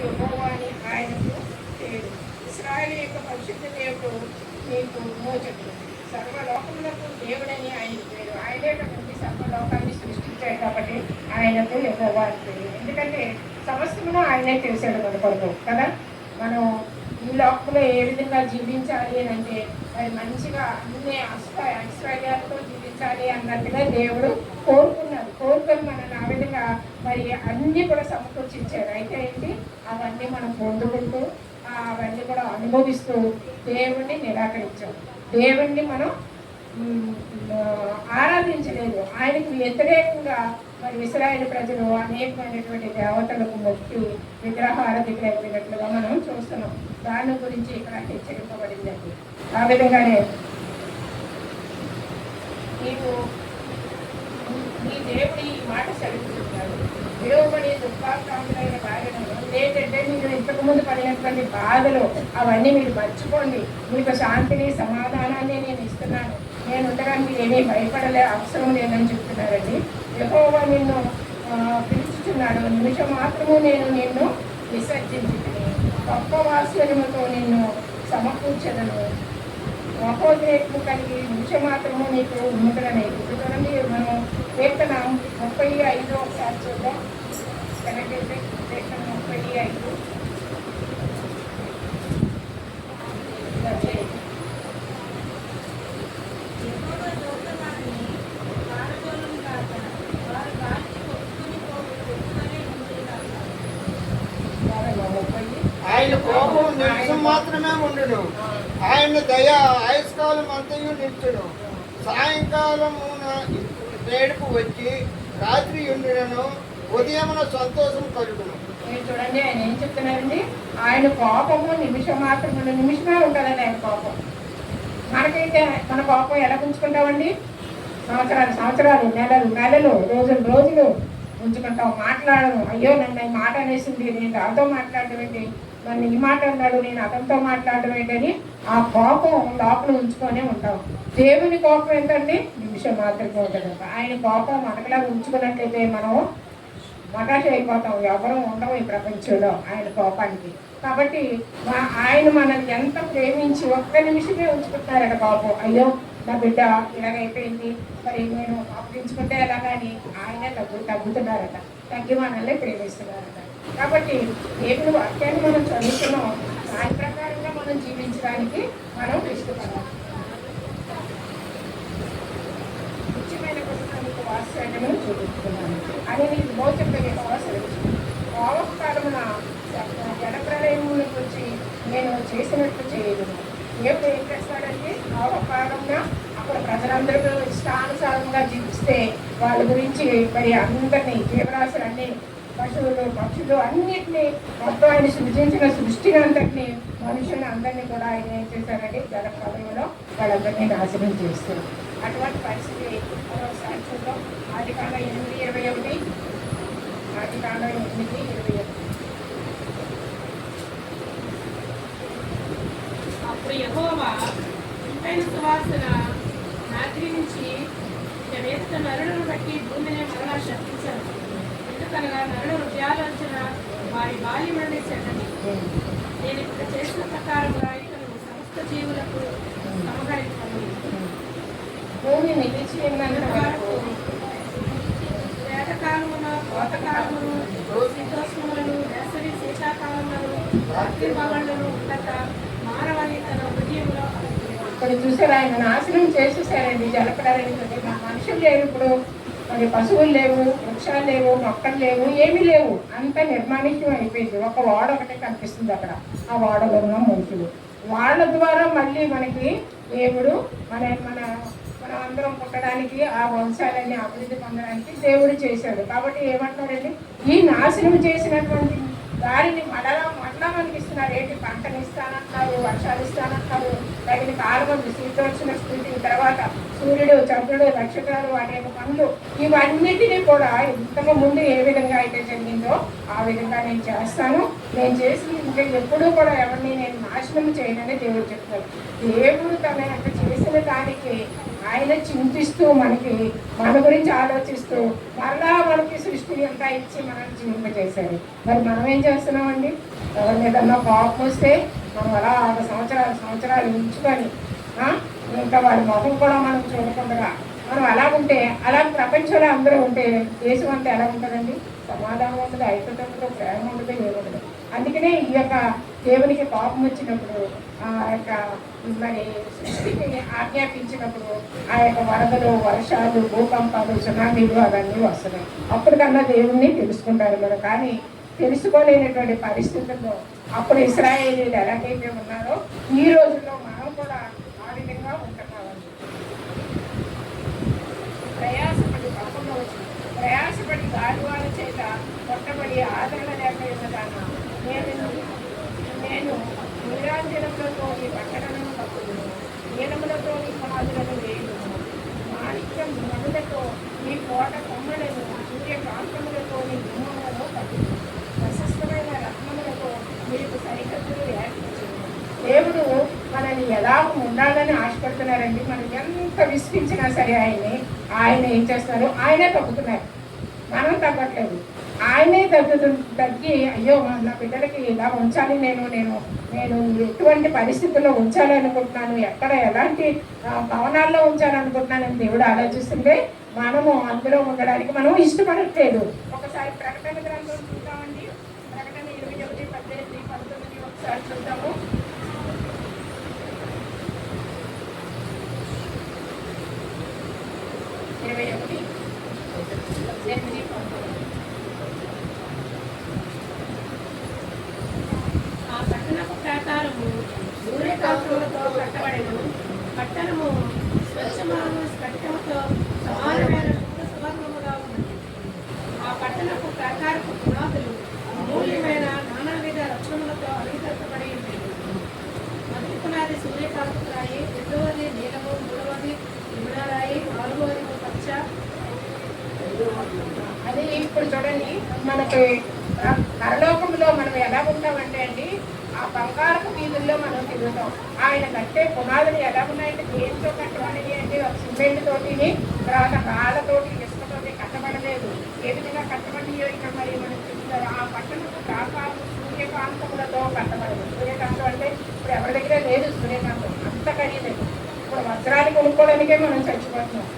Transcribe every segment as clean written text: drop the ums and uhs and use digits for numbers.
యెహోవా అని ఆయనకు పేరు. ఇశ్రాయేలు యొక్క పరిశుద్ధ దేవుడు మీకు మోచకుడు, సర్వలోకములకు దేవుడని ఆయనకు పేరు. ఆయనే కాబట్టి సర్వలోకాన్ని సృష్టించాడు కాబట్టి ఆయనకు యెహోవా అని పేరు. ఎందుకంటే సమస్తమును ఆయనే చేశాడు మన కొరకు కదా. మనం ఈ లోకంలో ఏ విధంగా జీవించాలి అని అంటే మరి మంచిగా అన్ని ఐశ్వర్యాలతో జీవించాలి అన్నట్టుగా దేవుడు కోరుకొని మనల్ని ఆ విధంగా మరి అన్నీ కూడా సమకూర్చించాడు. అయితే ఏంటి, అవన్నీ మనం పొందుకుంటూ అవన్నీ కూడా అనుభవిస్తూ దేవుణ్ణి నిరాకరించాం. దేవుణ్ణి మనం ఆరాధించలేదు. ఆయనకు వ్యతిరేకంగా మరి ఇశ్రాయేలు ప్రజలు అనేకమైనటువంటి దేవతలకు మొక్కి విగ్రహారాధికులు అయిపోయినట్లుగా మనం చూస్తున్నాం. దాని గురించి ఇక్కడ హెచ్చరింపబడిందండి. ఆ విధంగానే నీవు నీ దేవుడు ఈ మాట సెలవుతున్నాడు, విలువబడి దుఃఖాకాంతులైన భార్యను ఏంటంటే మీరు ఇంతకుముందు పడినటువంటి బాధలు అవన్నీ మీరు మర్చిపోండి, మీకు శాంతిని సమాధానాన్ని నేను ఇస్తున్నాను, నేను ఉండడానికి ఏమీ భయపడలే అవసరం లేదని చెప్తున్నారండి. యెహోవా నిన్ను పిలుచుచున్నాడు, నిమిషం మాత్రము నేను నిన్ను విసర్జించుకుని గొప్ప వాత్సల్యముతో నిన్ను సమకూర్చదను, మహోద్రేకము కలిగి నిమిషం మాత్రము నీకు విముఖులనే. చూడండి, మనం కీర్తన 35 ఒకసారి చూద్దాం. కరెక్ట్, కీర్తన 35. ఆయన కోపం నిమిషం మాత్రమే ఉండును, ఆయన దయ ఆయుష్కాలం అంతయు నిల్చును. సాయంకాలమున వేడుకు వచ్చి రాత్రి ఉండును, ఉదయమున సంతోషం కలుగును. చూడండి, ఆయన ఏం చెప్తున్నారండి, ఆయన కోపము నిమిషం మాత్రమే, నిమిషమే ఉంటుందండి ఆయన కోపం. మనకైతే మన కోపం ఎలా ఉంచుకుంటామండి, సంవత్సరాలు నెలలు రోజులు ఉంచుకుంటాం. మాట్లాడము, అయ్యో నన్ను ఈ మాట అనేసింది, నేను దాంతో మాట్లాడడం ఏంటి, నన్ను ఈ మాట అన్నాడు, నేను అతనితో మాట్లాడడం ఏంటని ఆ కోపం లోపల ఉంచుకొనే ఉంటాం. దేవుని కోపం ఏంటండి, నిమిషం మాత్రమే ఉంటుంది. ఆయన కోపం మనకలా ఉంచుకున్నట్లయితే మనం మటాష అయిపోతాం, ఎవరు ఉండవు ఈ ప్రపంచంలో ఆయన కోపానికి. కాబట్టి ఆయన మనల్ని ఎంత ప్రేమించి ఒక్క నిమిషమే ఉంచుకుంటున్నారట కోపం. అయ్యో నా బిడ్డ ఇలాగైపోయింది, మరి నేను అప్పించుకుంటే ఎలాగని ఆయన తగ్గుతున్నారట, తగ్గి మనల్ని ప్రేమిస్తున్నారట. కాబట్టి దేవుని వాక్యాన్ని మనం చదువుతున్నాం, దాని ప్రకారంగా మనం జీవించడానికి మనం ఇష్టపడాలి. ముఖ్యమైన పుస్తకానికి వాత్సల్యము చూపిస్తున్నాను అని నీకు మోచకుడికి కాలమున జలప్రలయముల గురించి నేను చేసినట్లు చేయదు. దేవుడు ఏం చేస్తాడంటే కాలంగా అక్కడ ప్రజలందరూ ఇష్టానుసారంగా జీవిస్తే వాళ్ళ గురించి మరి అందరినీ జీవరాశులన్నీ పశువులు పక్షులు అన్నిటినీ మొత్తం ఆయన సృజించిన సృష్టిని అంతటినీ మనుషులను అందరినీ కూడా ఆయన ఏం చేశారంటే జలప్రలయంలో వాళ్ళందరినీ నాశనం చేస్తారు. అటువంటి పరిస్థితి ఒకసారి చూద్దాం. ఆదికాండం 8:21. ఆదికాండం 8:21. అప్పుడు యెహోవా ఇంపైన సువాసన రాత్రి నుంచి వేసిన నరులను బట్టి భూమిని మరలా శక్తించారు. ఎందుకనగా నరుల హృదయాలోచన వారి బాల్యమనే చెడ్డది. నేను ఇక్కడ చేసిన ప్రకారంగా ఇతను సమస్త జీవులకు సమకరించాను. భూమి నిలిచి వేటకాలమున కోతకాలమును శీతోష్ణములను వేసవి శీతాకాలములను రాత్రి పగళ్లను ఉండక మానవాళి తన హృదయంలో ఇక్కడ చూసారు, ఆయన నాశనం చేసేసారండి జలప్రలయం. మనుషులు లేరు ఇప్పుడు, మరి పశువులు లేవు, వృక్షాలు లేవు, మొక్కలు లేవు, ఏమీ లేవు, అంత నిర్మాణిత్యం అయిపోయింది. ఒక వాడ ఒకటే కనిపిస్తుంది అక్కడ, ఆ వాడలో ఉన్న మనుషులు. వాళ్ళ ద్వారా మళ్ళీ మనకి దేవుడు మనం అందరం పుట్టడానికి ఆ వంశాలన్నీ అభివృద్ధి పొందడానికి దేవుడు చేశాడు. కాబట్టి ఏమంటారండి, ఈ నాశనం చేసినటువంటి దారిని మళ్ళా మనకి ఇస్తున్నారు. ఏంటి, పంటను ఇస్తానంటున్నారు, వర్షాలు ఇస్తానంటున్నారు, తగిన కాలం శీతోష్ణ స్థితి, తర్వాత సూర్యుడు చంద్రుడు నక్షత్రాలు అనేక పనులు, ఇవన్నిటినీ కూడా ఇంతకు ముందు ఏ విధంగా అయితే జరిగిందో ఆ విధంగా నేను చేస్తాను, నేను చేసి ఇంకా ఎప్పుడూ కూడా ఎవరిని నేను నాశనం చేయనని దేవుడు చెప్తాడు. దేవుడు తన యొక్క చేసిన దానికి ఆయన చింతిస్తూ మనకి మన గురించి ఆలోచిస్తూ మరలా మనకి సృష్టిని అంతా ఇచ్చి మనల్ని జీవింపజేశారు. మరి మనం ఏం చేస్తున్నామండి? ఎవరి ఏదన్నా కోపం వస్తే మనం అలా 6 సంవత్సరాలు ఉంచుకొని ఇంకా వాడి మొహం కూడా మనం చూడకుండా మనం అలా ఉంటే, అలా ప్రపంచంలో అందరూ ఉంటే దేశం అంతా ఎలా ఉంటుందండి? సమాధానం ఉండదు, ఐక్యత ఉండదు, ప్రేమ ఉండదు, ఏముండదు. అందుకనే ఈ యొక్క దేవునికి కోపం వచ్చినప్పుడు ఆ యొక్క మరి సృష్టికి ఆజ్ఞాపించినప్పుడు ఆ యొక్క వరదలు, వర్షాలు, భూకంపాలు, సునామీలు అవన్నీ వస్తున్నాయి. అప్పటికన్నా దేవుణ్ణి తెలుసుకుంటారు మనం. కానీ తెలుసుకోలేనటువంటి పరిస్థితుల్లో అప్పుడు ఇశ్రాయేలీలు ఎలాగైతే ఉన్నారో ఈ రోజుల్లో మనం కూడా ఆ విధంగా ఉంటున్నామండి. ప్రయాసపడి గాలివాల చేత కొట్టబడి ఆదరణ లేక ఉన్నదానా నేను నీరాంజనములతో నీ పట్టణలను కప్పుదును, నీలములతో నీ పునాదులను వేయుదును, మాణిక్యం మనులతో నీ కోట కొమ్మలను, సూర్యకాంతములతో నీ గుమ్మములను కప్పుదును, ప్రశస్తమైన రత్నములతో మీకు సరిహద్దులు ఏర్పరచును. దేవుడు మనల్ని ఎలా ఉండాలని ఆశపడుతున్నారండి. మనం ఎంత విసిగించినా సరే ఆయన ఏం చేస్తున్నారు? ఆయనే తగ్గుతున్నారు, మనం తగ్గట్లేదు. ఆయనే తగ్గి అయ్యో నా బిడ్డలకి ఇలా ఉంచాలి, నేను ఎటువంటి పరిస్థితుల్లో ఉంచాలనుకుంటున్నాను, ఎక్కడ ఎలాంటి భవనాల్లో ఉంచాలనుకుంటున్నానని దేవుడు ఆలోచిస్తుంటే మనము అందులో ఉండడానికి మనం ఇష్టపడట్లేదు. ఒకసారి ప్రకటన గ్రంథం చూద్దామండి. ప్రకటన 21, 18, 19 ఒకసారి చూద్దాము. ఆ పట్టణపు ప్రాకారము సూర్యకాంతులతో కట్టబడెను. పట్టణము స్వచ్ఛమైన స్ఫటికముతో సమానమైన సువర్ణముగా ఉన్నది. ఆ పట్టణపు ప్రాకారపు పునాదులు అమూల్యమైన నానావిధ రత్నములతో అలంకరించబడి ఉండేవి. మొదటి పునాది సూర్యకాంతి రాయి, రెండవది నీలము, మూడవది ఇమిడారాయి, నాలుగవది పచ్చ. అది ఇప్పుడు చూడండి, మనకి పరలోకంలో మనం ఎలా ఉంటామంటే అండి, ఆ బంగారపు వీధుల్లో మనం తిరుగుతాం. ఆయన కట్టే పునాదులు ఎలా ఉన్నాయంటే దేనితో కట్టబడి అంటే సిమెంట్ తోటి, తర్వాత రాళ్ళతోటి, ఇసుకతోటి కట్టబడలేదు. ఏ విధంగా కట్టబడియో ఇక్కడ మరి మనం చూస్తారు. ఆ పట్టణపు ప్రాకారం సూర్యకాంతములతో కట్టబడదు. సూర్యకాంతం అంటే ఇప్పుడు ఎవరి దగ్గర లేదు సూర్యకాంతం, అంత ఖరీదైంది. ఇప్పుడు వజ్రాలు కొనుక్కోవడానికే మనం చచ్చిపోతున్నాం,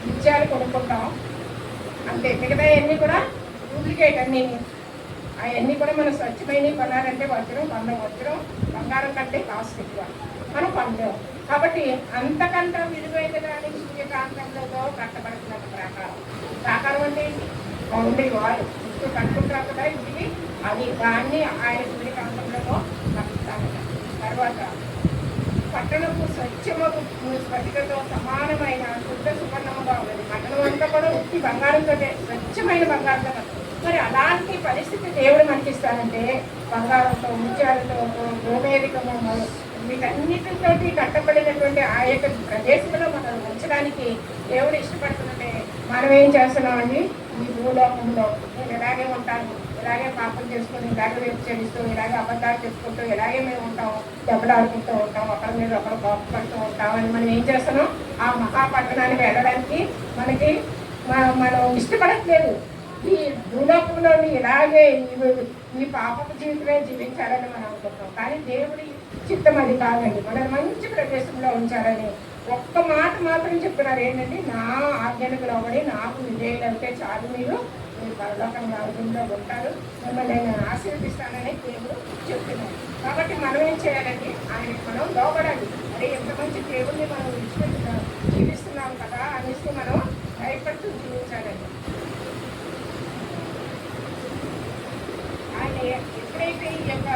నిత్యాలు కొనుక్కుంటాం అంతే. మిగతా అన్నీ కూడా డూప్లికేట్ అన్నీ. అవన్నీ కూడా మనం స్వచ్ఛమైనవి కొనాలంటే వజ్రం బంగారం కంటే కాస్ట్ ఎక్కువ, మనం కొనలేము. కాబట్టి అంతకంటే విలువైన దాని సూర్యకాంతంలో కట్టబడుతున్న ప్రాకారం అంటే బౌండరీ వాల్ చుట్టూ కట్టుకుంటాం కదా ఇంటికి, అది దాన్ని ఆయన సూర్యకాంతంలో కట్టుతామట. తర్వాత పట్టణము స్వచ్ఛమకు స్ఫటికతో సమానమైన శుద్ధ సువర్ణముగా ఉన్నది. పట్టణం అంతా కూడా ఉత్తి బంగారంతో, స్వచ్ఛమైన బంగారంతో. మరి అలాంటి పరిస్థితి దేవుడు మనకిస్తానంటే బంగారంతో, ముత్యాలతో, గోమేధికము, వీటన్నిటితోటి కట్టబడినటువంటి ఆ యొక్క ప్రదేశంలో మనం ఉంచడానికి దేవుడు ఇష్టపడుతుంటే మనం ఏం చేస్తున్నామండి? ఈ భూలోకంలో నేను ఇలాగే ఉంటాను, ఇలాగే పాపం చేసుకుని, ఇలాగే వ్యభిచరిస్తూ, ఇలాగే అబద్ధాలు చెప్పుకుంటూ, ఇలాగే మేము ఉంటాం, దెబ్బలాడుకుంటూ ఉంటాం, ఒకరి మీద ఒకరు కోపపడుతూ ఉంటాం అని మనం ఏం చేస్తున్నాం? ఆ మహాపట్టణానికి వెళ్ళడానికి మనం ఇష్టపడట్లేదు. ఈ భూలోకంలోని ఇలాగే ఈ పాపపు జీవితమే జీవించాలని మనం అనుకుంటాం. కానీ దేవుడి చిత్తం అది కాదండి, మనల్ని మంచి ప్రదేశంలో ఉంచాలని ఒక్క మాట మాత్రం చెప్తున్నారు. ఏంటంటే నా ఆజ్ఞలకు లోబడి నాకు విజయులంటే చాలు, మీరు పరలోకం రాజ్యంలో ఉంటారు, మిమ్మల్ని నేను ఆశీర్వదిస్తానని దేవుడు చెప్తున్నాను. కాబట్టి మనం ఏం చేయాలండి? ఆయనకి మనం లోబడాలి. అరే ఎంత మంచి దేవుడిని మనం విడిచిపెట్టున్నాం, జీవిస్తున్నాం కదా అనేసి మనం భయపడుతూ జీవించాలండి. ఆయన ఎప్పుడైతే ఈ యొక్క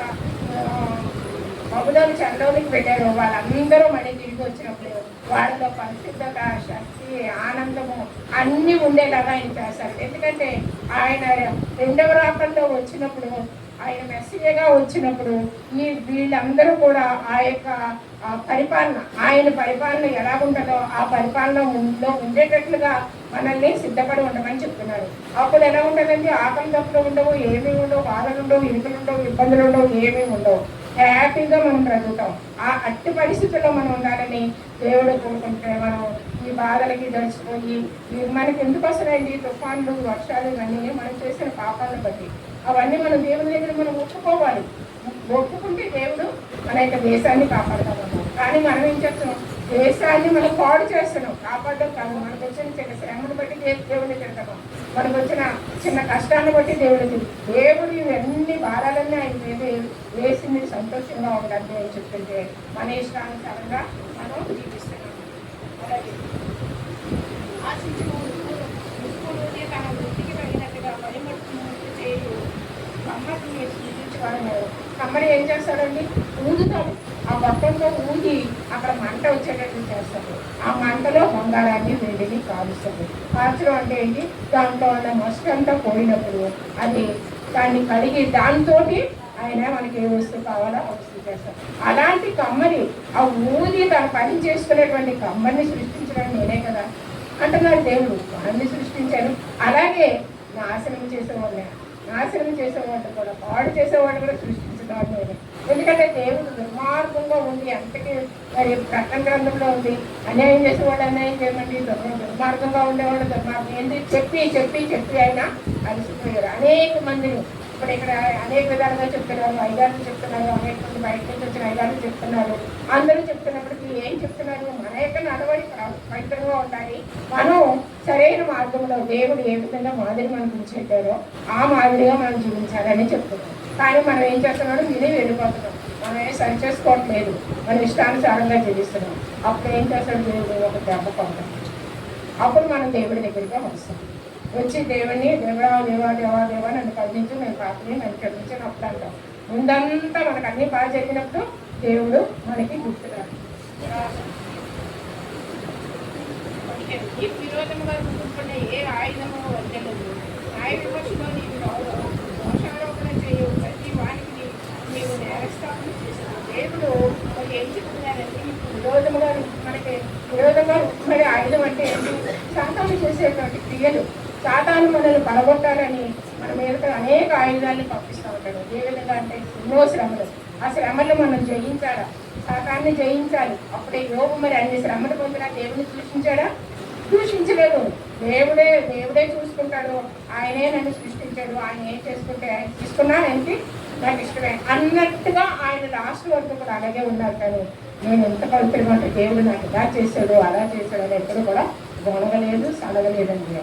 బబులోని చెరలోనికి వెళ్ళారో వాళ్ళందరూ మళ్ళీ తిరిగి వచ్చినప్పుడు వాళ్ళలో పరిశుద్ధత, శక్తి, ఆనందము అన్నీ ఉండేలాగా ఆయన చేస్తారు. ఎందుకంటే ఆయన రెండవ రాకల్లో వచ్చినప్పుడు, ఆయన మెస్సియగా వచ్చినప్పుడు వీళ్ళందరూ కూడా ఆ యొక్క పరిపాలన, ఆయన పరిపాలన ఎలా ఉంటుందో ఆ పరిపాలనలో ఉండేటట్లుగా మనల్ని సిద్ధపడి ఉండమని చెప్తున్నారు. అప్పుడు ఎలా ఉంటుందండి? ఆకలి తప్పులు ఉండవు, ఏమీ ఉండవు, బాధలు ఉండవు, ఇరుకులు ఉండవు, ఇబ్బందులు ఉండవు, ఏమీ ఉండవు. హ్యాపీగా మనం బ్రతుకుతాం. ఆ అట్టి పరిస్థితుల్లో మనం ఉండాలని దేవుడు కోరుకుంటే మనం ఈ బాధలకి దడిచిపోయి మనకి ఎందుకు వస్తున్నాయండి తుఫాన్లు వర్షాలు ఇవన్నీ మనం చేసిన పాపాలను బట్టి. అవన్నీ మనం దేవుని దగ్గర మనం ఒప్పుకోవాలి. ఒప్పుకుంటే దేవుడు మన యొక్క దేశాన్ని కాపాడతామన్నాం. కానీ మనం ఏం చేస్తున్నాం, దేశాన్ని మనం పాడు చేస్తున్నాం. కాపాడడం కాదు, మనకు వచ్చిన చిన్న శ్రమను బట్టి దేవుడిని తింటాం, మనకు వచ్చిన చిన్న కష్టాన్ని బట్టి దేవుడిని. దేవుడు ఇవన్నీ భారాలన్నీ ఆయన మీద వేసి మీరు సంతోషంగా ఉండాలి అని చెప్తుంటే మన ఇష్టానుసారంగా మనం జీవిస్తున్నాం. అలాగే ఆశించిన ముక్కులోనే తన వృత్తికి తగినట్టుగా పనిమట్టు చేయు కమ్మని సృష్టించుకోవడం. కమ్మని ఏం చేస్తాడండి, ఊదుతాడు. ఆ బట్టంతో ఊది అక్కడ మంట వచ్చేటట్టు చేస్తాడు. ఆ మంటలో బంగారాన్ని వెండిని కాలుస్తాడు. కాల్చడం అంటే ఏంటి, దాంట్లో ఉన్న మస్క్ అంతా పోయినప్పుడు అది దాన్ని కడిగి దాంతో ఆయన మనకి ఏ వస్తువు కావాలో ఆ వస్తువు చేస్తాడు. అలాంటి కమ్మని ఆ ఊది తన పని చేసుకునేటువంటి కమ్మని సృష్టించడం నేనే కదా అంటున్నాడు దేవుడు. మనల్ని సృష్టించాను. అలాగే నాశనం చేసేవాళ్ళే, నాశనం చేసేవాళ్ళు కూడా, పాడు చేసేవాళ్ళు కూడా సృష్టించడం నేనే. ఎందుకంటే దేవుడు దుర్మార్గంగా ఉంది. అంతకీ మరి ప్రకటన గ్రంథంలో ఉంది, అన్యాయం చేసేవాడు అన్యాయం చేయమండి, దుర్మార్గంగా ఉండేవాడు దుర్మార్గం ఏంటి చెప్పి చెప్పి చెప్పి అయినా అలసిపోయారు. అనేక మందిని ఇప్పుడు ఇక్కడ అనేక విధాలుగా చెప్తున్నారు, ఐదారు చెప్తున్నారు, అనేక మంది బయట నుంచి వచ్చిన ఐదారు చెప్తున్నారు. అందరూ చెప్తున్నప్పటికీ ఏం చెప్తున్నారు, మన యొక్క నడవడి పవిత్రంగా ఉండాలి. మనం సరైన మార్గంలో దేవుడు ఏ విధంగా మాదిరి మనకు ఉంచేటారో ఆ మాదిరిగా మనం జీవించాలని చెప్తున్నాం. కానీ మనం ఏం చేస్తున్నాడు, విని వెళ్ళిపోతున్నాం. మనం ఏం సరి చేసుకోవట్లేదు, మనం ఇష్టానుసారంగా జీవిస్తున్నాం. అప్పుడు ఏం చేస్తాడు దేవుడు, ఒక దెబ్బ పొందాం. అప్పుడు మనం దేవుడి దగ్గరికి వస్తాం. వచ్చి దేవుడిని దేవా దేవా దేవా దేవా నన్ను కదిలించు, నేను పాపని నన్ను క్షమించు అప్పుడు అంటాం. ముందంతా మనకు అన్ని బాగా జరిగినప్పుడు దేవుడు మనకి గుర్తురాడు. ఈ విరోధముగా ముందుకునే ఏ ఆయుధము వర్గలేదు. న్యాయ విమర్శలో నీవు దోషారోపణ చేయు ప్రతి వానికి నీవు నేరస్థాపన చేస్తున్నావు. దేవుడు మనకి ఏం చెప్తున్నారంటే, విరోధముగా మనకి విరోధంగా మరి ఆయుధం అంటే ఏంటి, సాతాను చేసేటువంటి క్రియలు. సాతాను మనల్ని పడగొట్టాలని మన మీద అనేక ఆయుధాలను పంపిస్తూ ఉంటాడు. ఏ విధంగా అంటే ఎన్నో శ్రమలు. ఆ శ్రమలు మనం జయించాలా, సాతాన్ని జయించాలి. అప్పుడే యోగు మరి అన్ని శ్రమలు పొందినా దేవుని దూషించాడా, దూషించలేదు. దేవుడే చూసుకుంటాడు. ఆయనే నన్ను సృష్టించాడు, ఆయన ఏం చేసుకుంటే ఆయన తీసుకున్నా ఏంటి నాకు ఇష్టమే అన్నట్టుగా ఆయన లాస్ట్ వరకు కూడా అలాగే ఉన్నారు. కానీ నేను ఎంత పవిత్రంగా అంటే దేవుడు నాకు ఇలా చేశాడు అలా చేశాడు అని ఎప్పుడు కూడా గొనగలేదు, సడగలేదండి.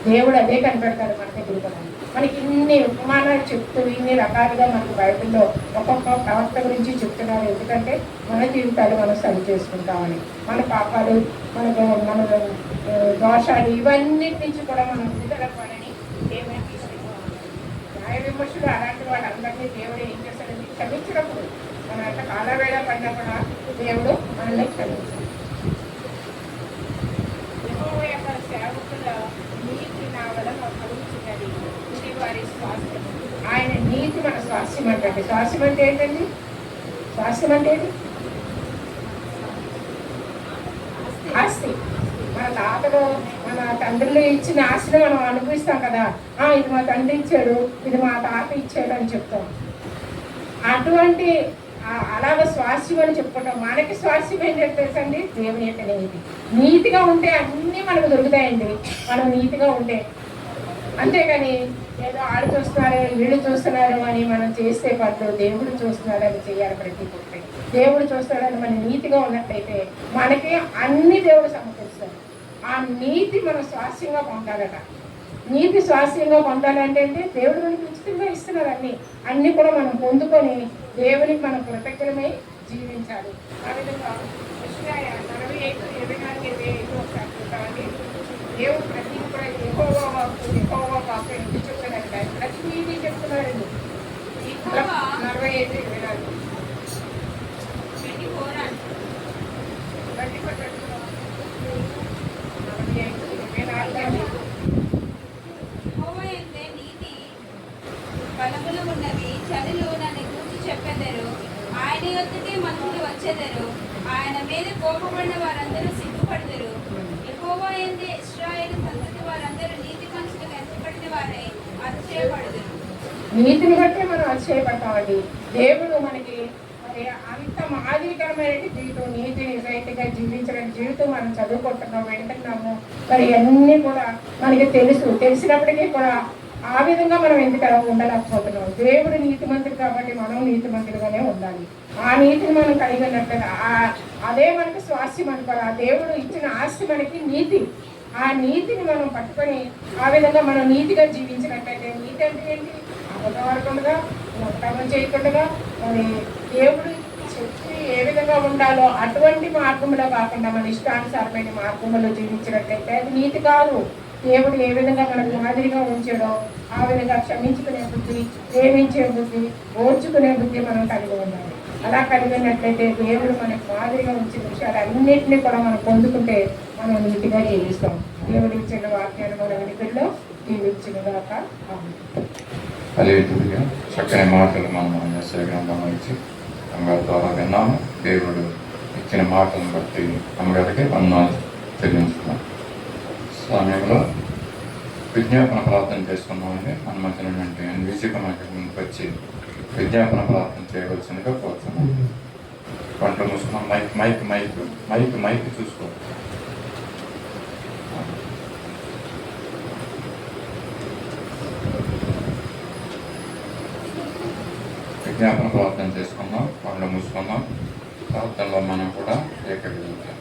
దేవుడు అదే కనిపెడతాడు మన దగ్గర కూడా. మనకి ఇన్ని ఉపమానాలు చెప్తూ ఇన్ని రకాలుగా మనకు బైబిల్లో ఒక్కొక్క ప్రవక్త గురించి చెప్తున్నారు. ఎందుకంటే మన జీవితాలు మనం సరి చేసుకుంటామని, మన పాపాలు మన దోషాలు ఇవన్నిటి నుంచి కూడా మనం విడుదలవ్వాలని దేవుని తీసుకుంటాం. న్యాయ విమర్శలు అలాంటి వాళ్ళందరినీ దేవుడు ఏం చేస్తాడంటే క్షమించినప్పుడు మన యొక్క కాలవేళ పడినా కూడా దేవుడు మనల్ని క్షమించాడు. యెహోవా యొక్క సేవకుల నీతి నా వల్ల కలుగుతున్నది, ఇది వారి స్వాస్థ్యం. ఆయన నీతి మన స్వాస్థ్యం అంటే. స్వాస్థ్యం అంటే ఏంటండి, స్వాస్థ్యం అంటే ఏంటి, ఆస్తి. మన తాతలు మన తండ్రులు ఇచ్చిన ఆస్తిని మనం అనుభవిస్తాం కదా. ఇది మా తండ్రి ఇచ్చాడు, ఇది మా తాత ఇచ్చాడు అని చెప్తాం. అటువంటి అలాగ స్వాస్థ్యం అని చెప్పుకుంటాం. మనకి స్వాస్థ్యం ఏంటంటే తెలుసండి, దేవుని యొక్క నీతి. నీతిగా ఉంటే అన్నీ మనకు దొరుకుతాయండి, మనం నీతిగా ఉంటే. అంతేకాని ఏదో ఆడు చూస్తున్నారు వీళ్ళు చూస్తున్నారు అని మనం చేస్తే పనులు దేవుడు చూస్తున్నాడు అని చేయాలి. ప్రతి ఒక్కటి దేవుడు చూస్తున్నాడని మనం నీతిగా ఉన్నట్టయితే మనకి అన్ని దేవుడు సమకూరుస్తాడు. ఆ నీతి మనం స్వాస్థ్యంగా పొందాలట. నీతి స్వాస్థ్యంగా పొందాలంటే దేవుడు మనకి ఉచితంగా ఇస్తున్నారు. అన్నీ కూడా మనం పొందుకొని దేవునికి మనం కృతజ్ఞమై జీవించాలి. ఆ విధంగా 45:24-25 ఒకసారి చూద్దామండి. దేవుడు ప్రతి కూడా యెహోవా వాక్కు ఎందుకు చెప్తున్నారంటే ప్రతిదీ చెప్తున్నారండి. 45:24 బలములు ఉన్నవి చదులు నన్ను కూర్చి చెప్పెదరు. ఆయన యొద్దకే మనుషులు వచ్చెదరు. ఆయన మీద కోపపడిన వారందరూ సిగ్గుపడెదరు. యెహోవా యందే ఇశ్రాయేలు సంతతి వారందరూ నీతి మనుషులకు ఎంచబడిన వారై అతిశయపడెదరు. నీతిని బట్టి మనం అతిశయపడతామండి. దేవుడు మనకి మరి అంత మాదిరికరమైన జీవితం, నీతి నిజాయితీగా జీవించిన జీవితం మనం చదువుకుంటున్నాం, వింటున్నాము. మరి అన్నీ కూడా మనకి తెలిసినప్పటికీ కూడా ఆ విధంగా మనం ఎందుకు అలా ఉండలేకపోతున్నాం? దేవుడు నీతిమంతుడు కాబట్టి మనం నీతిమంతులుగానే ఉండాలి. ఆ నీతిని మనం కలిగి ఉన్నట్లుగా అదే మనకి స్వాస్థ్యం అనుకోవాలి. ఆ దేవుడు ఇచ్చిన ఆస్తి మనకి నీతి. ఆ నీతిని మనం పట్టుకొని ఆ విధంగా మనం నీతిగా జీవించినట్లయితే, నీతి అంటే ఏంటి? అబద్ధం ఆడకుండా, నమ్మకం చేయకుండా, మరి దేవుడు చెప్పి ఏ విధంగా ఉండాలో అటువంటి మార్గంలో కాకుండా మన ఇష్టానుసారమైన మార్గంలో జీవించినట్లయితే అది నీతి కాదు. దేవుడు ఏ విధంగా మనకు మాదిరిగా ఉంచాడో ఆ విధంగా క్షమించుకునే బుద్ధి, ప్రేమించే బుద్ధి, ఓర్చుకునే బుద్ధి మనం కలిగి ఉండాలి. అలా కలిగినట్లయితే దేవుడు మనకు మాదిరిగా ఉంచిన విషయాలు అన్నింటినీ కూడా మనం పొందుకుంటే మనం నీతిగా జీవిస్తాం. దేవుడు ఇచ్చిన వాక్యాన్ని మన వెనుకల్లో జీవించిన దాకా. అదేవిధంగా చక్కని మాటలు మనం ఎస్ఐ గ్రంథంలో ఇచ్చి అమ్మగారి ద్వారా విన్నాము. దేవుడు ఇచ్చిన మాటలను బట్టి అమ్మగారికి వందనాలు చెల్లించుకున్నాం. సమయంలో విజ్ఞాపన ప్రార్థన చేసుకున్నామని మన మధ్యనటువంటి ముందుకు వచ్చి విజ్ఞాపన ప్రార్థన చేయవలసిందిగా కోరుతున్నాం. పంటలు మూసుకున్నాం. మైక్ చూసుకో. విజ్ఞాపన ప్రార్థన చేసుకున్నాం. పండ్లు మూసుకున్నాం. ప్రార్థనలో మనం కూడా ఏకీభవించాం.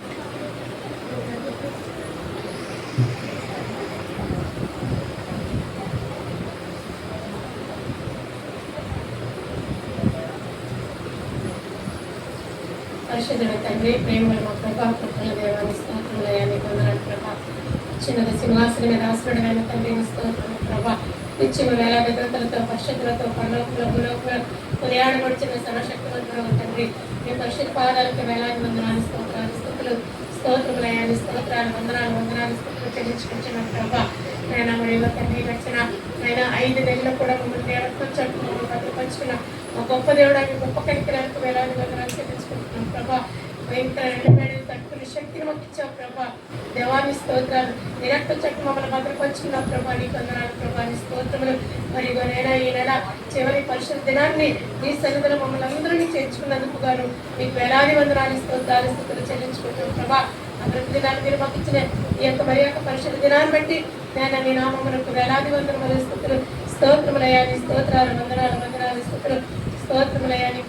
పరిశుద్ధుల తండ్రి, ప్రేమల మా ప్రభా, కృపల దేవాన్ని స్తోత్రులయాన్ని కొందరు ప్రభా, చిన్నది సింహాసన మీద ఆశ్రడమైన తండ్రి స్తోత్రం ప్రభా, నిత్యము వేల విధతలతో పరిశుద్ధులతో పరలోకంలో కొనియాడబడుచున్న సర్వశక్తివంతుడైన తండ్రి, మీ పరిశుద్ధ పాదాలకు వేలాది వందనాలు స్తోత్రాలు స్తోత్రములయాన్ని స్తోత్రాలు వందనాలు స్తోత్రాలు చెల్లించుకుంటున్నాం ప్రభా. నేను మరి తండ్రి వచ్చిన ఆయన 5 నెలలు కూడా మమ్మల్ని ఏడకొచ్చాడు, మమ్మల్ని భద్రపరుచుకున్న మా గొప్ప దేవుడానికి గొప్ప కనికరాలకు వేలాది వందనాలు చెల్లించుకుంటున్నాం ప్రభా. తట్టుకునే శక్తిని మాకు ఇచ్చావు ప్రభా. దేవాన్ని స్తోత్రాలు. నిరక్త చెట్టు మమ్మల్ని భద్రపరుచుకున్నావు ప్రభా. నీకు వందనాలు ప్రభా, నీ స్తోత్రములు. మరి ఈ నెల చివరి పరిశుద్ధ దినాన్ని నీ సన్నిధిలో మమ్మల్ని అందరినీ చేర్చుకున్నందుకు గాను మీకు వేలాది వందనాలు స్తోత్రాలు స్థుతులు చెల్లించుకుంటాం ప్రభా. అభివృద్ధి దినాన్ని మీరు మాకు ఇచ్చిన ఈ యొక్క మరి యొక్క పరిశుద్ధ దినాన్ని బట్టి నేను నీ నామములకు వేలాది వందనములు స్థుతులు స్తోత్రములయాన్ని స్తోత్రాలు వందనాలు స్తోత్రములయాన్ని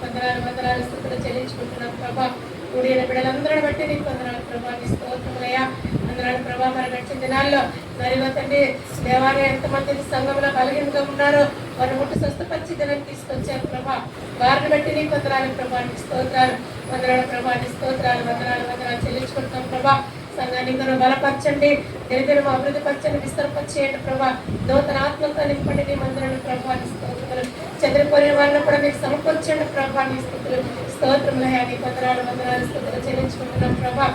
వందనాలు స్థుతులు చెల్లించుకుంటున్నాం ప్రభా. కూడిన బిడ్డలందరిని బట్టి నీకు వందనాలు ప్రభా, నీ స్తోత్రములయ్యా. వందనాలు ప్రభా. మరి గడిచిన దినాల్లో మరి తండ్రి దేవాలయం ఎంతమంది సంఘంలో బలహీనంగా ఉన్నారో వారిని ముట్టు స్వస్థపరిచి దినాన్ని తీసుకొచ్చారు ప్రభా. వారిని బట్టి నీకు వందనాలు ప్రభా, నీ స్తోత్రాలు వందనాలు ప్రభా, నీ స్తోత్రాలు వందనాలు చెల్లించుకుంటున్నాం ప్రభా. సంఘాన్ని ఇంకా బలపరచండి, దినదినం అభివృద్ధి పరచండి, విస్తరపరిచేయండి ప్రభా. నూతన ఆత్మతో నింపండి నీ మందిరాన్ని ప్రభా, నీ స్తోత్రములు. చెదిరిపోయిన వాళ్ళని కూడా మీకు సమకూర్చండి ప్రభా, నీ స్థుతులు స్తోత్రములయ్యా. నీ వందనాలు స్తోత్రాలు చెల్లించుకుంటున్నాం ప్రభా.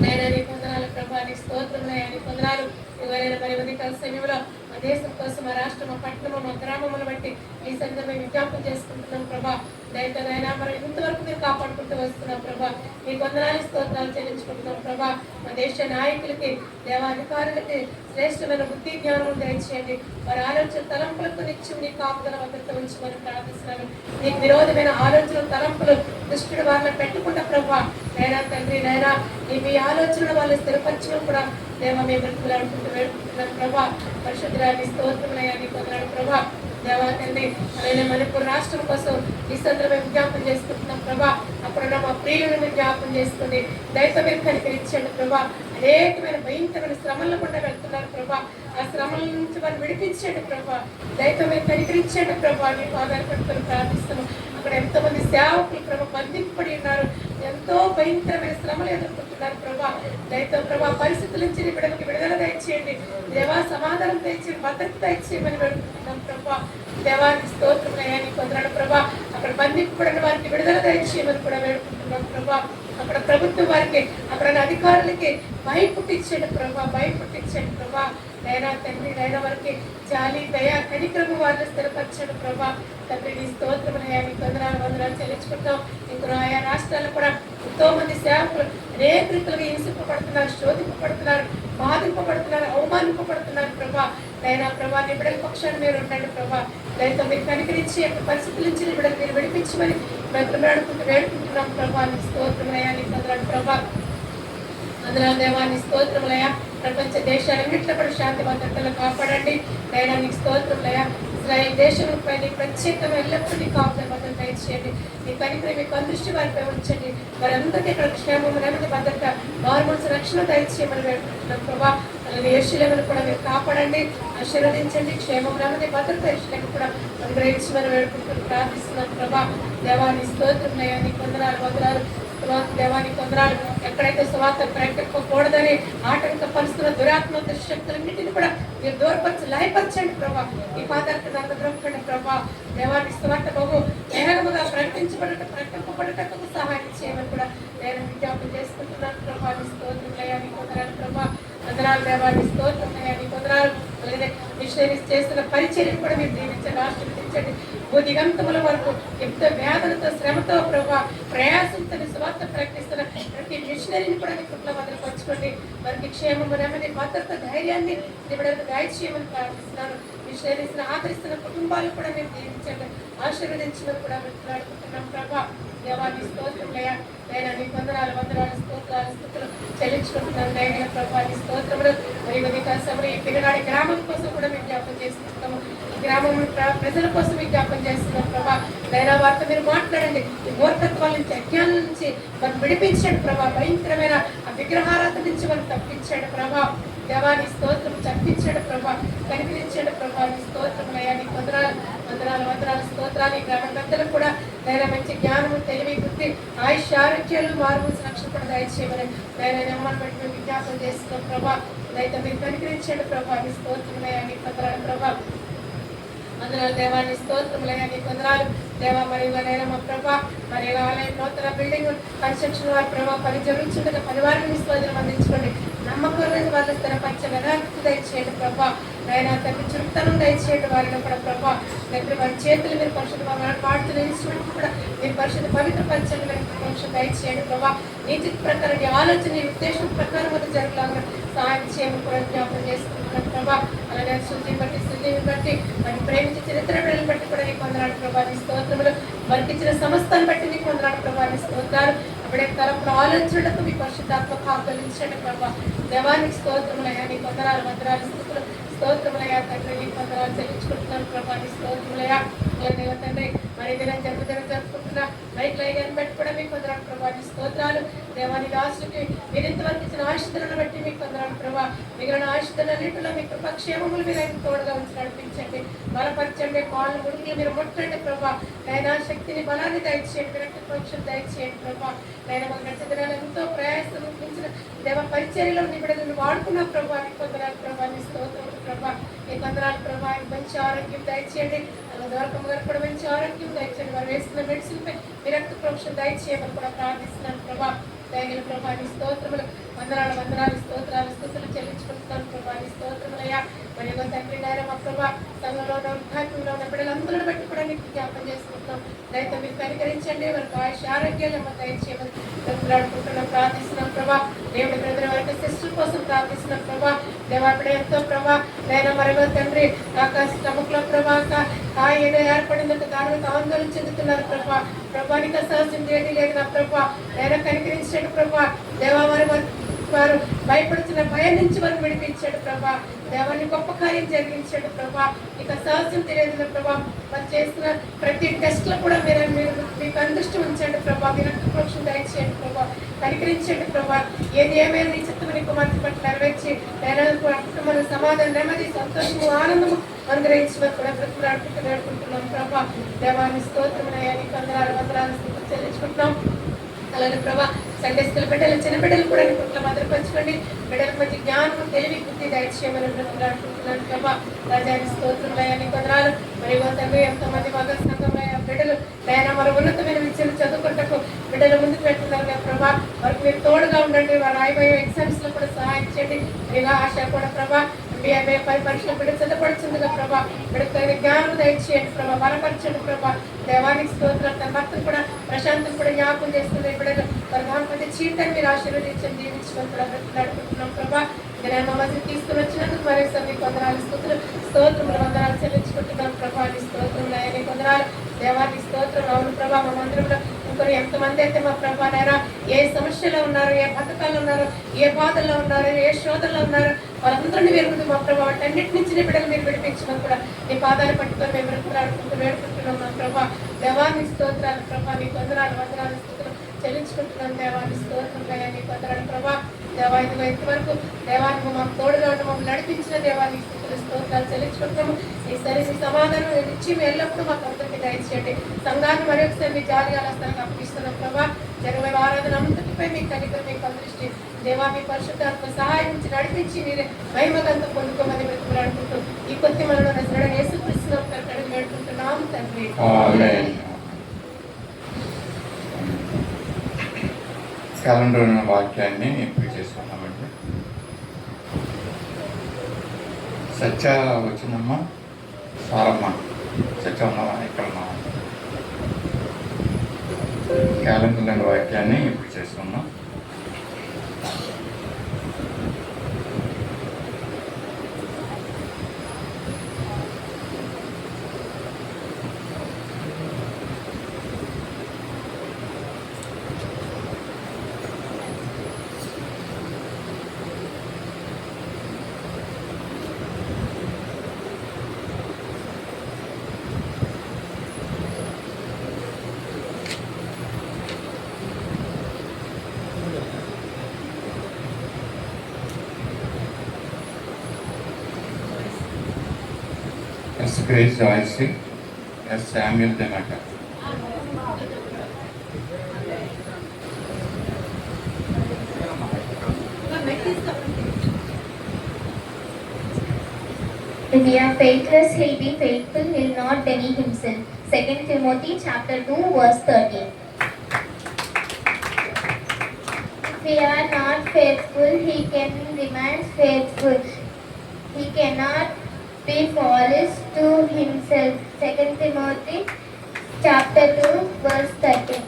నేను నీ వందనాలు ప్రభా, నీ స్తోత్రములయ్యా. నీ వందనాలు. ఎవరైనా మరి ఉదయకాల సమయంలో మా దేశం కోసం, మా రాష్ట్రం, మా పట్టణం, మా గ్రామములను బట్టి ఈ సందర్భంగా విజ్ఞాపన చేసుకుంటున్నాం ప్రభా. దయతోనైనా మరి ఇంతవరకు మీరు కాపాడుకుంటూ వస్తున్నాం ప్రభా. మీ వందనాలు స్తోత్రాలు చెల్లించుకుంటున్నాం ప్రభా. మా దేశ నాయకులకి, దేవాధికారులకి శ్రేష్టమైన బుద్ధి జ్ఞానం దయచేయండి. వారి ఆలోచన తలంపులకు నిత్యం నీ కాపుదల భద్రత ఉంచమని ప్రార్థిస్తున్నాను. నీకు విరోధమైన ఆలోచన తలంపులు దుష్టుడు వాళ్ళని పెట్టకుండా ప్రభా. నైనా తండ్రి నైనా మీ ఆలోచనలు వాళ్ళు స్థిరపరచడం కూడా దేవ మీ బ్రతుకులు అనుకుంటూ వేడుకుంటున్నాను ప్రభా. పరిశుద్ధురాన్ని స్తోత్రములయ్యా. నీకు వందనాలు ప్రభా. దేవా తండ్రి అలానే మణిపూర్ రాష్ట్రం కోసం ఈ సందర్భంగా విజ్ఞాపన చేసుకుంటున్నాం ప్రభా. అప్పుడున్న మా ప్రియులను మీరు జ్ఞాపం చేసుకుని దయతో మీరు కనికరించండి ప్రభా. అనేకమైన భయంకరమైన శ్రమలను కూడా వెళ్తున్నారు ప్రభా. ఆ శ్రమల నుంచి వారిని విడిపించండి ప్రభా. దయతో మీరు కనికరించండి ప్రభా. నీకు ఆధారపడుతున్న ప్రార్థిస్తున్నాం. అక్కడ ఎంతోమంది సేవకులు ప్రభా బంధింపబడి ఉన్నారు, ఎంతో భయంకరమైన శ్రమలు ఎదుర్కొంటున్నారు ప్రభా. దయతో ప్రభా పరిస్థితుల నుంచి బిడ్డలకి విడుదల దయచేయండి దేవా. సమాధానం దయచేయండి, భద్రత దయచేయమని వేడుకుంటున్నాం ప్రభా. దేవానికి స్తోత్రములయ్యా. నీకు వందనాలు ప్రభా. అక్కడ బంధింపబడిన వారికి విడుదల దయచేయమని కూడా వేడుకుంటున్నాం ప్రభా. అక్కడ ప్రభుత్వం వారికి, అక్కడ అధికారులకి భయం పుట్టించండి ప్రభా, భయం పుట్టించండి ప్రభా. నైనా తండ్రి నైనా వారికి జాలి దయ కనికరము వారిని స్థిరపరచండి ప్రభా. తండ్రి నీ స్తోత్రములయ్యా. నీకు వందనాలు చెల్లించుకుంటాం. ఇంకా ఆయా రాష్ట్రాల్లో కూడా ఎంతో మంది సేవకులు అనేక రీతులుగా హింసింపబడుతున్నారు, శోధింపబడుతున్నారు, బాధింపబడుతున్నారు, అవమానింపబడుతున్నారు ప్రభా. నైనా ప్రభా నీ బిడ్డల పక్షాన్ని మీరు ఉండండి ప్రభా. దయతో మీరు కనికరించి యొక్క పరిస్థితుల నుంచి బిడ్డలు మీరు విడిపించమని వేడుకుంటున్నాం ప్రభా. నీ స్తోత్రములయ్యా, నీ వందనాలు ప్రభా. వందనాలు దేవా, నీ స్తోత్రములయ్యా. ప్రపంచ దేశాలన్నింటిలో కూడా శాంతి భద్రతలు కాపాడండి. నైనా నీకు స్తోత్రములయ్యా. ఇజ్రాయెల్ దేశంపై నీ ప్రత్యేకంగా ఎల్లప్పుడూ నీ కాపుదల భద్రత దయచేయండి. నీ కనికరం మీ కందృష్టి వారిపై ఉంచండి. వారందరికీ ఇక్కడ క్షేమము నెమ్మది భద్రత నార్మల్స్ రక్షణ దయచేయమని వేడుకుంటున్నాం ప్రభా. అలాగే యేషులను కూడా మీరు కాపాడండి, ఆశీర్వదించండి. క్షేమం నెమ్మది భద్రత యేషులను కూడా అనుగ్రహించమని వేడుకుంటూ ప్రార్థిస్తున్నాం ప్రభా. దేవాన్ని స్తోత్రములయ్యా, నీ వందనాలు దేవానికి వందనాలు. ఎక్కడైతే సువార్త ప్రకటింపకూడదని ఆటంకపరుస్తున్న దురాత్మ శక్తులన్నింటినీ కూడా మీరు దూరపరిచి లయపరచండి ప్రభా. ఈ పాదార్థాలను ద్రొక్కండి ప్రభా. దేవానికి సువార్త బహు వేగముగా ప్రకటింపబడటకు సహాయం చేయమని కూడా నేను విజ్ఞాపన చేసుకుంటున్నాను ప్రభా. నీ స్తోత్రములయ్యా, నీ వందనాలు ప్రభా. వందనాలు దేవాన్ని స్తోత్రములయ్యా, నీ వందనాలు. అలాగే మిషనరీస్ చేస్తున్న పరిచర్యను కూడా మీరు దీవించండి, ఆశీర్వదించండి. భూదిగంతముల వరకు యుద్ధ వ్యాధులతో శ్రమతో ప్రభా ప్రయాసంతో సువార్త ప్రకటిస్తున్న ప్రతి మిషనరీని కూడా మీ కుట్ల భద్రపరచుకోండి. వారికి క్షేమము నెమ్మది భద్రత ధైర్యాన్ని నిబడకు దయచేయమని ప్రార్థిస్తున్నాను. మిషనరీస్ ఆదరిస్తున్న కుటుంబాలు కూడా మేము దీవించండి, ఆశీర్వదించమని కూడా మాట్లాడుకుంటున్నాం ప్రభా. దేవాన్ని స్తోత్రములయ్యా, నేను నీ వందనాలు స్తోత్రాలు చెల్లించుకుంటున్నాను. దైవ ప్రభా నీ స్తోత్రములు. మరియు వికాసములు ఈ పిల్లనాడి గ్రామం కోసం కూడా మేము జ్ఞాపకం చేసుకుంటాము. ఈ గ్రామం ప్రజల కోసం మీకు జ్ఞాపకం చేస్తున్నాం ప్రభా. దైనా వారితో మీరు మాట్లాడండి. ఈ మూర్ఖత్వాల నుంచి అజ్ఞానం నుంచి మనం విడిపించండి ప్రభా. భయంకరమైన ఆ విగ్రహారాధన నుంచి మనం తప్పించండి ప్రభా. దేవాన్ని స్తోత్రం చప్పించండి ప్రభా. కనిపించండి ప్రభా. నీ స్తోత్రములయ్యా, నీ వందనాలు స్తోత్రాలు. ఈ గ్రామ పెద్దలకు కూడా దైన మంచి జ్ఞానము తెలివి బుద్ధి ఆయుష్ ఆరోగ్యాలు మారుమూసి రక్షణ కూడా దయచేయమని దైన నెమ్మని బట్టి మేము విజ్ఞాపన చేస్తున్నాం ప్రభా. దయతో మీరు కనికరించండి ప్రభా. నీ స్తోత్రములయ్యా, నీ వందనాలు ప్రభా. వందనాలు దేవాన్ని స్తోత్రములయ్యా, నీ వందనాలు దేవా. మరి ఇవాళ మా ప్రభా మరి ఆలయం నూతన బిల్డింగ్ కన్స్ట్రక్షన్ వారి ప్రభావ పని జరుగుతుండగా పరివారాన్ని స్తోత్రం అందించుకోండి. నమ్మకమైన వాళ్ళ స్థిరపరచండి, యథార్థత దయచేయండి ప్రభా. నైనా తండ్రి చురుకుతనం దయచేయండి వారిని కూడా ప్రభా. తండ్రి వారి చేతులు మీరు పరిశుద్ధ పాడుతున్న ఇన్స్ట్రుమెంట్ కూడా మీరు పరిశుద్ధ పవిత్రపరచండి, పరిశుద్ధ దయచేయండి ప్రభా. నీతి ప్రకారం నీ ఆలోచన నీ ఉద్దేశం ప్రకారం అది జరగలాగా సహాయం చేయమని కూడా జ్ఞాపకం చేసుకుంటున్నాను ప్రభా. అలాగే శుద్ధిని బట్టి మరి ప్రేమించి చరిత్రలను బట్టి కూడా నీకు వందనాలు ప్రభా. నీ స్తోత్రములు వారికి ఇచ్చిన సంస్థను బట్టి నీకు వందనాలు ప్రభా. నీ స్తోత్రాలు అప్పుడే తరపున ఆలోచనలకు మీ పరిశుద్ధాత్మ కాపాలించండి ప్రభా. దేవానికి స్తోత్రములయ్యా, నీకు వందనాలు స్తోత్రములయ్యా తండ్రి. నీకు వందనాలు చెల్లించుకుంటున్నాను ప్రభా. నీ స్తోత్రములయ్యా దేవ తండ్రి. మరి దినం జరుపుకుంటున్నా రైట్ లైన్ బట్టి కూడా మీకు వందనాలు ప్రభా. నీ స్తోత్రాలు దేవాని రాష్ట్రకి మీరు ఇంతవరకు ఇచ్చిన ఆశితులను బట్టి మీకు వందనాలు ప్రభా. మిగిలిన ఆశితులన్నింటిలో మీ కృపక్షేమములు మీరు ఆయన తోడుగా ఉంచి నడిపించండి, బలపరచండి. కాళ్ళు ముడుకులు మీరు ముట్టండి ప్రభా. నైనా శక్తిని బలాన్ని దయచేయండి, విరక్తి పక్షులు దయచేయండి ప్రభా. నైనా మాకు నచ్చదిన ఎంతో ప్రయాసం ఉంచిన దేవ పరిచర్యలో నీ బిడ్డలను వాడుకున్న ప్రభా. నీకు వందనాలు ప్రభా. నీ స్తోత్రములు ప్రభా. నీకు వందనాలు ప్రభా. మంచి ఆరోగ్యం దయచేయండి, దొరకమ్మ గారు కూడా మంచి ఆరోగ్యం దయచేయండి. వారు వేస్తున్న మెడిసిన్ పై విరక్తి పక్షులు దయచేయమని కూడా ప్రార్థిస్తున్నాను ప్రభా. దయగల ప్రభా. నీ స్తోత్రములు వందనాలు స్తుతులు చెల్లించుకుంటున్నాను ప్రభా. నీ స్తోత్రములయ్యా. మరి తండ్రి నాయన మా ప్రభా సంఘంలో ఉన్న వృద్ధాత్మలో ఉన్న బిడ్డలందరిని బట్టి కూడా నీకు జ్ఞాపం చేసుకుంటున్నాం. దయతో మీరు కనికరించండి, వారికి ఆయుష్ ఆరోగ్యాలు దయచేయమని బ్రతులాడుకుంటున్నాం ప్రార్థిస్తున్నాం ప్రభా. దేవుడి బ్రదర్ వారికి సిస్టర్ కోసం ప్రార్థిస్తున్నాం ప్రభా. దేవాపిడే ఎంతో ప్రభా నేను మరో తండ్రి స్టమక్లో ప్రభా ఏదో ఏర్పడిందంటే దాని మీద ఆందోళన చెందుతున్నారు ప్రభా. ప్రభానికి సహజం ఏది లేదు నా ప్రభా. నేను కనికరించండి ప్రభా. దేవా వారు భయపడుతున్న భయం నుంచి వారు విడిపించాడు ప్రభా. దేవాన్ని గొప్ప కార్యం జరిగించాడు ప్రభా. ఇక సహజం తెలియదు ప్రభా. వారు చేస్తున్న ప్రతి టెస్ట్ లో కూడా మీరు మీకు అందృష్టి ఉంచండి ప్రభా. మీరు పక్షం దయచేయండి ప్రభా. కనికరించండి ప్రభా. ఏది ఏమైనా నీ చిత్తమని కుమార్తె పట్ల నెరవేర్చి మన సమాధానం నెమ్మది సంతోషము ఆనందము అనుగ్రహించమని కూడా బ్రతుకులాడుకుంటున్నాం ప్రభా. దేవాన్ని స్తోత్రమునయ్యా, నీకు వందనాలు చెల్లించుకుంటున్నాం. అలాగే ప్రభా సండే స్కూల్ బిడ్డలు చిన్న బిడ్డలు కూడా నీ కుట్ల భద్రపరచుకోండి. బిడ్డలకు మంచి జ్ఞానం తెలివి బుద్ధి దయచేయమని బ్రతుకులాడుకుంటున్నాను ప్రభా. రాజాని స్తోత్రములయ్యా, నీకు వందనాలు. మరి తండ్రి ఎంతో మంది మగ సంఘంలో బిడ్డలు దయన మరి ఉన్నతమైన విద్యను చదువుకుంటకు బిడ్డలు ముందుకు పెట్టున్నారు ప్రభా. వారికి మీరు తోడుగా ఉండండి. వారు రాయబోయే ఎగ్జామ్స్ లో కూడా సహాయం చేయండి. మీగా ఆశ కూడా ప్రభా పరీక్షలు బిడ్డ సిద్ధపడుతుందిగా ప్రభా. బిడ్డకు తగిన జ్ఞానం దయచేయండి ప్రభా. బలపరచండి ప్రభా. దేవానికి స్తోత్రం. తన భర్తను కూడా ప్రశాంతం కూడా జ్ఞాపకం చేస్తుంది బిడ్డలు. వారి దానిపై చీటని మీరు ఆశీర్వదించండి, దీవించమని కూడా బ్రతుకులాడుకుంటున్నాం ప్రభా. దినాన్ని మధ్య తీసుకుని వచ్చినందుకు మరొకసారి మీకు వందనాలు స్తోత్రములు వందనాలు చెల్లించుకుంటున్నాం ప్రభా. నీ స్తోత్రములు అయ్యా, నీకు వందనాలు దేవాన్ని స్తోత్రం. అవును ప్రభా, మా మందిరంలో ఇంకొకరు ఎంతమంది అయితే మా ప్రభా నాయనా ఏ సమస్యలో ఉన్నారు, ఏ బతకాలు ఉన్నారు, ఏ బాధల్లో ఉన్నారు, ఏ శోధనలో ఉన్నారు, వాళ్ళందరినీ వెరుగుతూ మా ప్రభా వాటన్నిటి నుంచి నీ బిడ్డలు మీరు విడిపించడం కూడా నీ పాదాలు పట్టుకొని మేము వేడుకుంటున్నాం మా ప్రభా. దేవాన్ని స్తోత్రాలు ప్రభా, నీకు వందనాలు వందనాలు స్తోత్రం చెల్లించుకుంటున్నాం. దేవాన్ని స్తోత్రం అయ్యా, నీకు వందనాలు ప్రభా. దేవా ఇదిగో ఇంతవరకు దేవానికి మాకు తోడుగా ఉండి మమ్మల్ని నడిపించిన దేవాన్ని స్తోత్రాలు చెల్లించుకుంటాము. ఈ సరి నీ సమాధానం ఇచ్చి మేము ఎల్లప్పుడూ మాకు అందరికీ దయచేయండి. సంఘాన్ని మరి ఒకసారి మీ జాలిగా స్థానానికి అప్పగిస్తున్నాం ప్రభా. జగమే ఆరాధన అంతటిపై మీ కనికరం, మీ దృష్టి దేవా, మీ పరిశుద్ధాత్మ సహాయం నుంచి నడిపించి మీరే మహిమకంతా పొందుకోమని వెతుకులాడుకుంటూ ఈ కొద్ది మనలో నజరుడైన యేసుక్రీస్తు కడిగి వేడుకుంటున్నాము తండ్రి. క్యాలెండర్ ఉన్న వాక్యాన్ని ఎంపిక చేసుకున్నామండి. సత్య వచ్చిందమ్మా, సారమ్మ సత్య ఉన్నావా, ఇక్కడ ఉన్నావా? క్యాలెండర్ వాక్యాన్ని ఎంపిక చేసుకున్నాం. S Grace Joycie, S Samuel దెనక. If we are faithless, he'll be faithful, he'll not deny himself. 2 Timothy chapter 2 verse 13. If we are not faithful, he can remain faithful. He cannot be false to himself. 2 Timothy chapter 2 verse 13.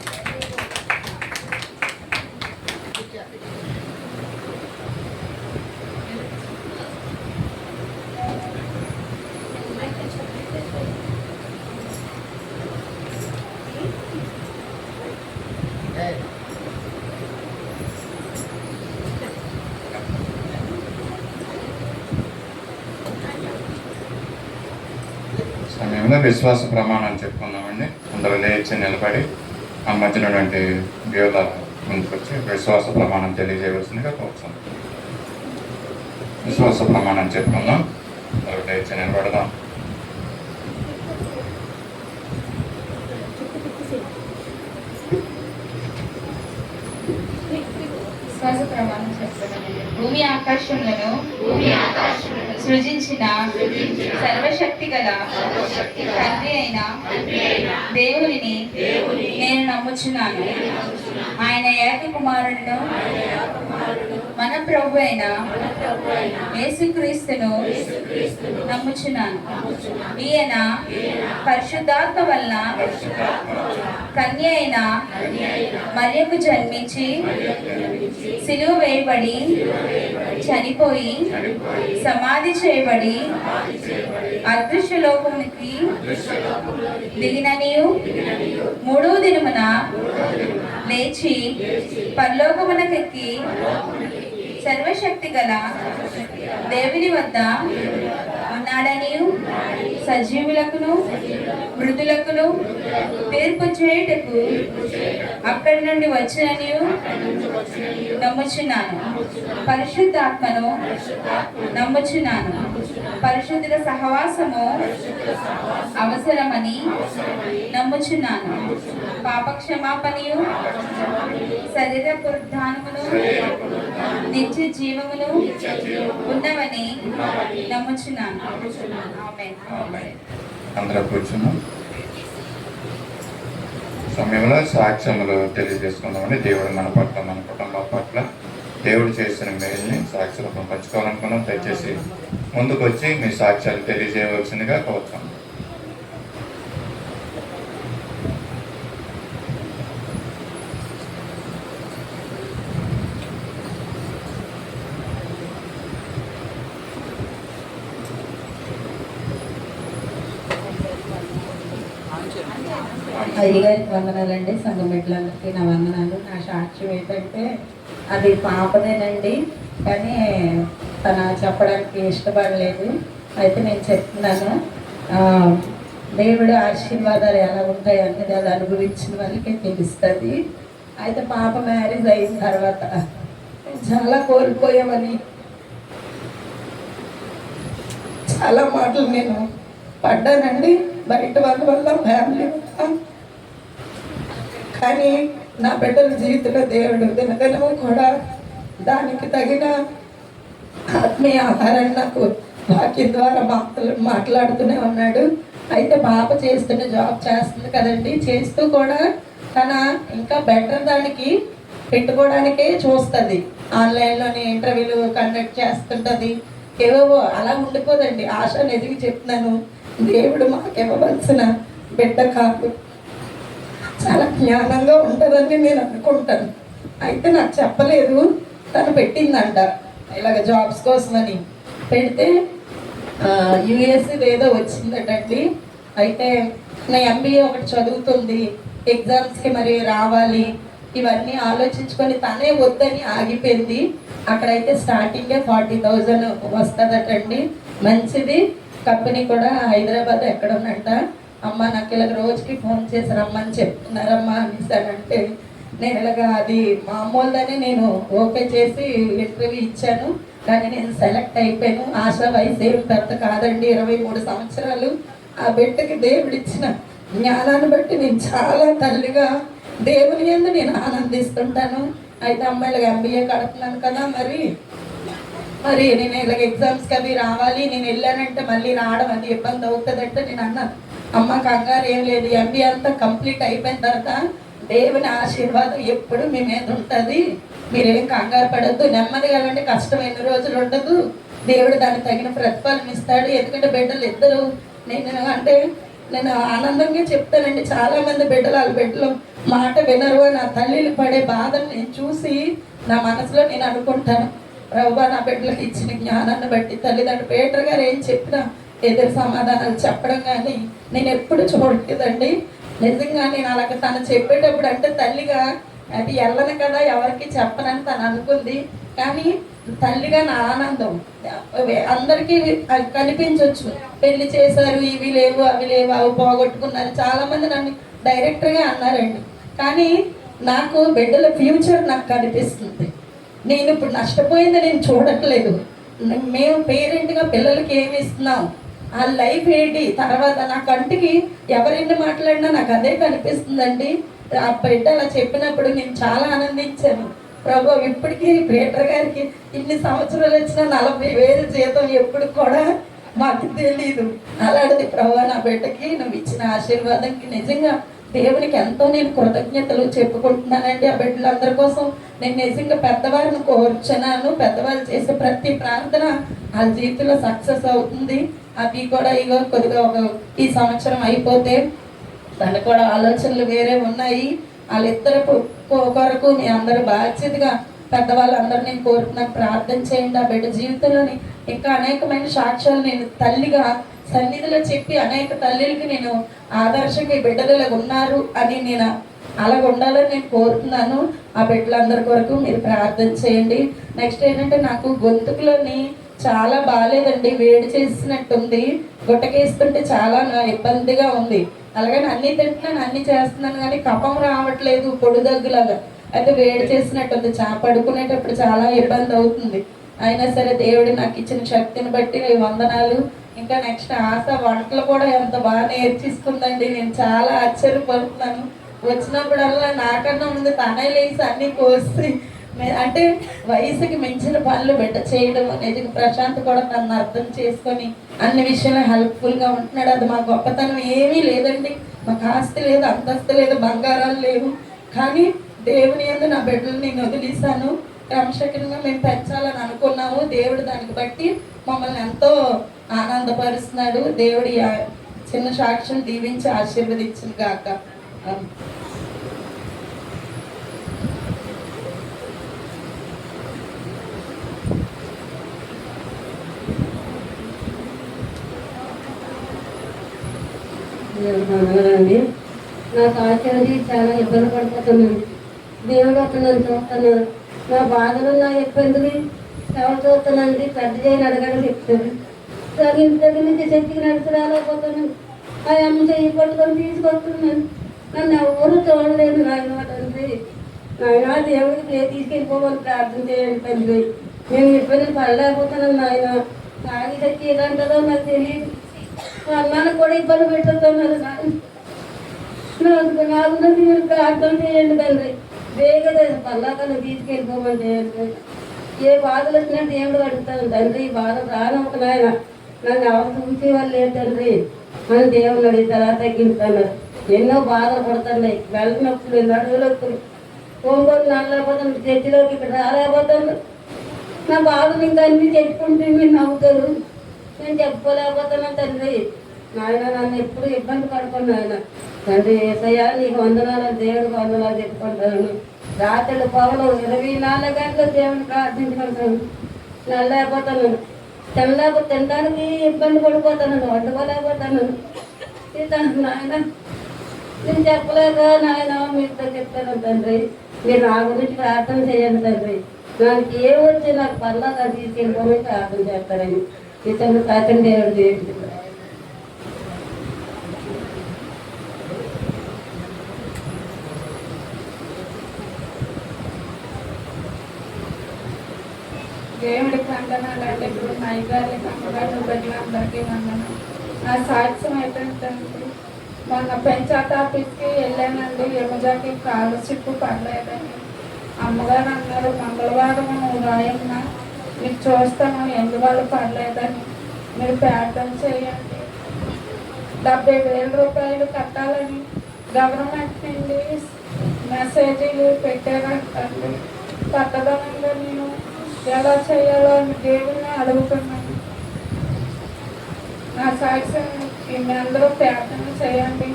సమయంలో విశ్వాస ప్రమాణం చెప్పుకుందామండి. అందరూ లేచి నిలబడి ఆ మధ్యలో దేవుల ముందుకొచ్చి విశ్వాస ప్రమాణం తెలియజేయవలసిందిగా కోరుతున్నాం. విశ్వాస ప్రమాణం చెప్పుకుందాం. అందరూ లేచి నిలబడదాం. విశ్వాస ప్రమాణం చెప్తున్నాను. భూమి ఆకాశములను సృజించిన సర్వశక్తి గల తండ్రి అయిన దేవునిని నేను నమ్ముచున్నాను. ఆయన ఏక కుమారుడును మన ప్రభు అయిన యేసుక్రీస్తును నమ్ముచున్నాను. ఈయన పరిశుద్ధాత్మ వలన కన్య అయిన మరియకు జన్మించి సిలువ వేయబడి చనిపోయి సమాధి చేయబడి అదృశ్య లోకమునికి దిగిననియు మూడవ దినమున లేచి పరలోకమునకెక్కి సర్వశక్తి గల దేవుని వద్ద ఉన్నాడనియు సజీవులకును మృతులకును తీర్పు చేయుటకు అక్కడి నుండి వచ్చిననియు నమ్ముచున్నాను. పరిశుద్ధాత్మను నమ్ముచున్నాను. పరిశుద్ధుల సహవాసము అవసరమని నమ్ముచున్నాను. పాపక్షమాపణయు శరీర పునరుద్ధానమును నిత్య జీవమును ఉన్నవని నమ్ముచున్నాను. ఆమేన్. అందరూ కూర్చున్నాం. సమయంలో సాక్ష్యములు తెలియజేసుకుందామని దేవుడు మన పట్ల, మన కుటుంబం పట్ల దేవుడు చేసిన మేలుని సాక్ష్యాలు పంచుకోవాలనుకున్నాం. దయచేసి ముందుకు వచ్చి మీ సాక్ష్యాలు తెలియజేయవలసిందిగా కోరుతున్నాం. అయ్యగారికి వందనాలండి, సంఘం బిడ్డలందరికీ నా వందనాలు. నా సాక్ష్యం ఏంటంటే అది పాపదేనండి, కానీ తన చెప్పడానికి ఇష్టపడలేదు. అయితే నేను చెప్తున్నాను, దేవుడు ఆశీర్వాదాలు ఎలా ఉంటాయి అన్నది అది అనుభవించిన వాళ్ళకే తెలుస్తుంది. అయితే పాప మ్యారేజ్ అయిన తర్వాత చాలా కోల్పోయామని చాలా మాటలు నేను పడ్డానండి, బయట వాళ్ళ వల్ల, ఫ్యామిలీ వల్ల. కానీ నా బిడ్డల జీవితంలో దేవుడు దినదినము కూడా దానికి తగిన ఆత్మీయ ఆహారాన్ని నాకు వాక్యం ద్వారా మాట్లాడుతూనే ఉన్నాడు. అయితే పాప చేస్తున్న జాబ్ చేస్తుంది కదండి, చేస్తూ కూడా తన ఇంకా బెటర్ దానికి పెట్టుకోవడానికే చూస్తుంది. ఆన్లైన్లోనే ఇంటర్వ్యూలు కండక్ట్ చేస్తుంటుంది. ఏవో అలా ఉండిపోదండి. ఆశ ఎదిగి చెప్తున్నాను, దేవుడు మాకు ఇవ్వవలసిన బిడ్డ కాదు, చాలా జ్ఞానంగా ఉంటుందని నేను అనుకుంటాను. అయితే నాకు చెప్పలేదు, తను పెట్టిందంట ఇలాగ జాబ్స్ కోసమని. పెడితే యుఎస్ ఏదో వచ్చిందటండి. అయితే నా ఎంబీఏ ఒకటి చదువుతుంది, ఎగ్జామ్స్కి మరి రావాలి, ఇవన్నీ ఆలోచించుకొని తనే వద్దని ఆగిపోయింది. అక్కడైతే స్టార్టింగే 40,000 వస్తుందటండి. మంచిది, కంపెనీ కూడా హైదరాబాద్ ఎక్కడ ఉన్నట్ట. అమ్మ నాకు ఇలాగ రోజుకి ఫోన్ చేసి రమ్మని చెప్తున్నారమ్మా అనేసానంటే, నేను ఇలాగ అది మామూలుగానే నేను ఓకే చేసి ఇంటర్వ్యూ ఇచ్చాను, కానీ నేను సెలెక్ట్ అయిపోయాను. ఆశా వయసు ఏం పెద్ద కాదండి, 23 సంవత్సరాలు. ఆ బిడ్డకి దేవుడు ఇచ్చిన జ్ఞానాన్ని బట్టి నేను చాలా తల్లిగా దేవుని యందు నేను ఆనందిస్తుంటాను. అయితే అమ్మాయిలకు ఎంబీఏ కడుతున్నాను కదా, మరి నేను ఇలాగ ఎగ్జామ్స్కి అవి రావాలి, నేను వెళ్ళానంటే మళ్ళీ రావడం అది ఇబ్బంది అవుతుందంటే నేను అన్నాను, అమ్మ కంగారు ఏం లేదు, ఎంబీఏ అంతా కంప్లీట్ అయిపోయిన తర్వాత దేవుని ఆశీర్వాదం ఎప్పుడు మీ మీద ఉంటుంది, మీరేం కంగారు పడద్దు, నెమ్మదిగా అంటే కష్టమైన రోజులు ఉండదు, దేవుడు దానికి తగిన ప్రతిఫలం ఇస్తాడు. ఎందుకంటే బిడ్డలు ఇద్దరు నేను ఆనందంగా చెప్తానండి. చాలా మంది బిడ్డలు వాళ్ళ బిడ్డలు మాట వినరు. నా తల్లిలు పడే బాధను నేను చూసి నా మనసులో నేను అనుకుంటాను, ప్రభువా నా బిడ్డలకు ఇచ్చిన జ్ఞానాన్ని బట్టి తల్లిదండ్రులు పీటర్ గారు ఏం చెప్పినా ఎదురు సమాధానాలు చెప్పడం కానీ నేను ఎప్పుడు చూడలేదండి. నిజంగా నేను అలాగ తను చెప్పేటప్పుడు అంటే తల్లిగా అది వెళ్ళను కదా, ఎవరికి చెప్పనని తను అనుకుంది. కానీ తల్లిగా నా ఆనందం అందరికీ కనిపించవచ్చు. పెళ్లి చేశారు, ఇవి లేవు అవి లేవు, అవి పోగొట్టుకున్నారు, చాలామంది నన్ను డైరెక్ట్గా అన్నారండి. కానీ నాకు బిడ్డల ఫ్యూచర్ నాకు కనిపిస్తుంది. నేను ఇప్పుడు నష్టపోయింది నేను చూడట్లేదు. మేము పేరెంట్గా పిల్లలకి ఏమి ఇస్తున్నాం, ఆ లైఫ్ ఏంటి, తర్వాత నా కంటికి ఎవరెన్ని మాట్లాడినా నాకు అదే కనిపిస్తుందండి. ఆ బిడ్డ అలా చెప్పినప్పుడు నేను చాలా ఆనందించాను. ప్రభు ఇప్పటికీ పీటర్ గారికి ఇన్ని సంవత్సరాలు వచ్చిన 40,000 జీతం ఎప్పుడు కూడా మాకు తెలీదు. అలాంటిది ప్రభు నా బిడ్డకి నువ్వు ఇచ్చిన ఆశీర్వాదానికి నిజంగా దేవునికి ఎంతో నేను కృతజ్ఞతలు చెప్పుకుంటున్నానండి. ఆ బిడ్డలందరి కోసం నేను నిజంగా పెద్దవారిని కోరుచున్నాను. పెద్దవాళ్ళు చేసే ప్రతి ప్రార్థన వాళ్ళ జీవితంలో సక్సెస్ అవుతుంది. అవి కూడా ఇగో కొద్దిగా ఈ సంవత్సరం అయిపోతే తను కూడా ఆలోచనలు వేరే ఉన్నాయి. వాళ్ళిద్దరు కొరకు మీ అందరూ బాధ్యతగా పెద్దవాళ్ళందరూ నేను కోరుతున్నాను, ప్రార్థన చేయండి. ఆ బిడ్డ జీవితంలోని ఇంకా అనేకమైన సాక్ష్యాలు నేను తల్లిగా సన్నిధిలో చెప్పి అనేక తల్లిలకి నేను ఆదర్శంగా ఈ బిడ్డలు ఉన్నారు అని నేను అలాగ ఉండాలని నేను కోరుతున్నాను. ఆ బిడ్డలందరి కొరకు మీరు ప్రార్థన చేయండి. నెక్స్ట్ ఏంటంటే నాకు గొంతుకులోని చాలా బాగాలేదండి, వేడి చేసినట్టుంది, గుట్టకేస్తుంటే చాలా ఇబ్బందిగా ఉంది. అలాగని అన్నీ తింటున్నాను, అన్నీ చేస్తున్నాను, కానీ కఫం రావట్లేదు, పొడి దగ్గులాగా. అయితే వేడి చేసినట్టుంది, పడుకునేటప్పుడు చాలా ఇబ్బంది అవుతుంది. అయినా సరే దేవుడు నాకు ఇచ్చిన శక్తిని బట్టి వందనాలు. ఇంకా నెక్స్ట్ ఆశ వంటలు కూడా ఎంత బాగా నేర్చేసుకుందండి. నేను చాలా ఆశ్చర్యపడుతున్నాను. వచ్చినప్పుడల్లా నాకన్నా ముందు తనే లేచి అన్నీ కోసి, అంటే వయసుకి మించిన పనులు బిడ్డ చేయడం అనేది ప్రశాంత్ కూడా తనను అర్థం చేసుకొని అన్ని విషయాలు హెల్ప్ఫుల్గా ఉంటున్నాడు. అది మా గొప్పతనం ఏమీ లేదండి, మాకు ఆస్తి లేదు, అంతస్తు లేదు, బంగారాలు లేవు, కానీ దేవుని యందు నా బిడ్డలు నేను వదిలేశాను. క్రమశిక్షణగా మేము పెంచాలని అనుకున్నాము. దేవుడు దానికి బట్టి మమ్మల్ని ఎంతో ఆనందపరుస్తున్నాడు. దేవుడి చిన్న సాక్ష్యం దీవించి ఆశీర్వదించిన గాక. అండి నాకు ఆచరించి చాలా ఇబ్బంది పడిపోతున్నాను. దేవుడు అక్కడ నన్ను చూస్తున్నాడు. నా బాధలు నా ఇబ్బందులు ఎవరు చూస్తానండి, పెద్ద చేయని అడగడం చెప్తాడు. దగ్గర నుంచి శక్తికి నడిచి రాలేకపోతున్నాను. ఆ అమ్మ చెయ్యి పట్టుకొని తీసుకొస్తున్నాను. నన్ను ఎవరు చూడలేదు నాయన తండ్రి. నాయన దేవుడికి తీసుకెళ్ళిపోమని ప్రార్థన చేయండి తండ్రి. నేను ఇబ్బంది పడలేకపోతున్నాను నాయన. తాగి శక్తి ఎలాంటిదో నాకు తెలియదు. మా అన్నానికి కూడా ఇబ్బంది పెట్టుతున్నారు నాయన. నాకు మీరు ప్రార్థన చేయండి తండ్రి. వేగదే పల్లాకను తీసుకెళ్ళిపోమని చేయండి. ఏ బాధలు వచ్చినా దేవుడు అడుగుతాను తండ్రి. ఈ బాధ రానొక నాయన నన్ను ఎవరు చూసే వాళ్ళు లేదు తండ్రి అని దేవుడు అడుగుతారా తగ్గిస్తాను. ఎన్నో బాధలు పడుతున్నాయి. వెళ్ళినప్పుడు నడువులొప్పుడు ఒంగోలు నల్లపోతాను. చర్చిలోకి ఇక్కడ రాలేకపోతాను. నా బాధలు ఇంకా అన్నీ చెప్పుకుంటే మీరు నవ్వుతారు. నేను చెప్పుకోలేకపోతున్నాను తండ్రి. నాయన నన్ను ఎప్పుడు ఇబ్బంది పడుకున్నాను ఆయన తండ్రి. ఏసయ్యా నీకు వందనాలు, దేవుడికి వందనాలు చెప్పుకుంటాను. రాత్రులు పగలు 24 గంటలు దేవుడిని ప్రార్థించుకుంటాను. నల్లలేకపోతాను. తినడానికి ఇబ్బంది పడిపోతాను. వండుకోలేకపోతాను. నాయన నేను చెప్పలేక నాయన మీతో చెప్తాను తండ్రి. మీరు నా గురించి ప్రార్థన చేయండి తండ్రి. నాకు ఏం వచ్చి నాకు పర్లాగా తీసుకెళ్ళిపోయి ప్రార్థన చేస్తారని ఇతను తాతని దేవుడు చేయండి. దేవుడికి వందనాలు అంటే ఇప్పుడు మా అయ్యగారికి అమ్మగారు బిడ్డలందరికీ వందనాలు. నా సాక్ష్యం అయిపోయిందండి. మొన్న పంచాయత్ ఆఫీస్కి వెళ్ళానండి. యముజాకి కాలు చిప్పు పడలేదని అమ్మగారు అన్నారు. మంగళవారం రాయమ్మా మీకు చూస్తాను ఎందువల్ల పడలేదని. మీరు ప్రార్థన చేయండి. 70,000 రూపాయలు కట్టాలని గవర్నమెంట్ నుండి మెసేజీలు పెట్టారంటండి. కట్టదనంగా నేను ఎలా చేయాలో అని దేవుడిని అడుగుతున్నాను. నా సాక్ష్యం మీ అందరూ ప్రార్థన చేయండి.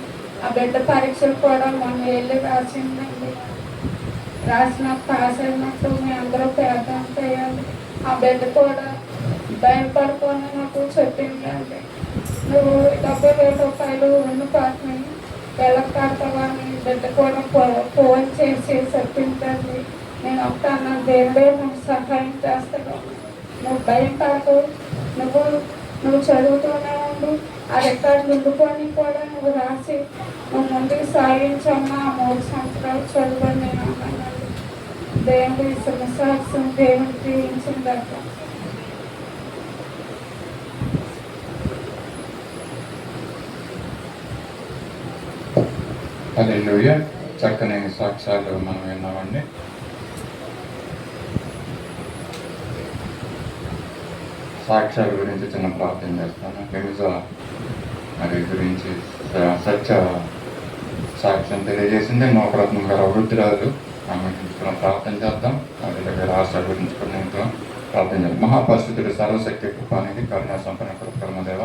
ఆ బిడ్డ పరీక్షలు కూడా మొన్న వెళ్ళి రాసిందండి. రాసిన పాస్ అయినట్టు మీ అందరూ ప్రార్థన చేయండి. ఆ బిడ్డ కూడా భయపడుకొని నాకు చెప్పిందండి. నువ్వు 70,000 రూపాయలు ఉన్న పాటని వెళ్ళక కడతావని బిడ్డ కూడా ఫోన్ చేసి చెప్పిందండి. నేను వస్తాను. దేవుడే నువ్వు సహాయం చేస్తాడు. నువ్వు భయం పడకు. నువ్వు చదువుతూనే ఉండు. ఆ రికార్డు నిండుకొని కూడా నువ్వు రాసి నువ్వు ముందుకు సాగించమ్మా. 3 సంవత్సరాలు చదువుని నేను అన్నాను. దేవుడు ఈ సంవత్సరం దేవుడు జీవించిన దగ్గర హల్లెలూయా. చక్కని సాక్ష్యాలు మనం విన్నామండి. సాక్ష్యాల గురించి చిన్న ప్రార్థన చేస్తాను. హింస మరి గురించి సత్య సాక్ష్యం తెలియజేసింది నోకరత్నం గారు వృద్ధురాలు. ఆమె గురించి కూడా ప్రార్థన చేద్దాం. అదే రాష్ట్రాల గురించి కూడా నేను ప్రార్థన చేద్దాం. మహాపరిశుద్ధుడు సర్వశక్తి కృపానికి కరుణా సంపన్న కృపదేవ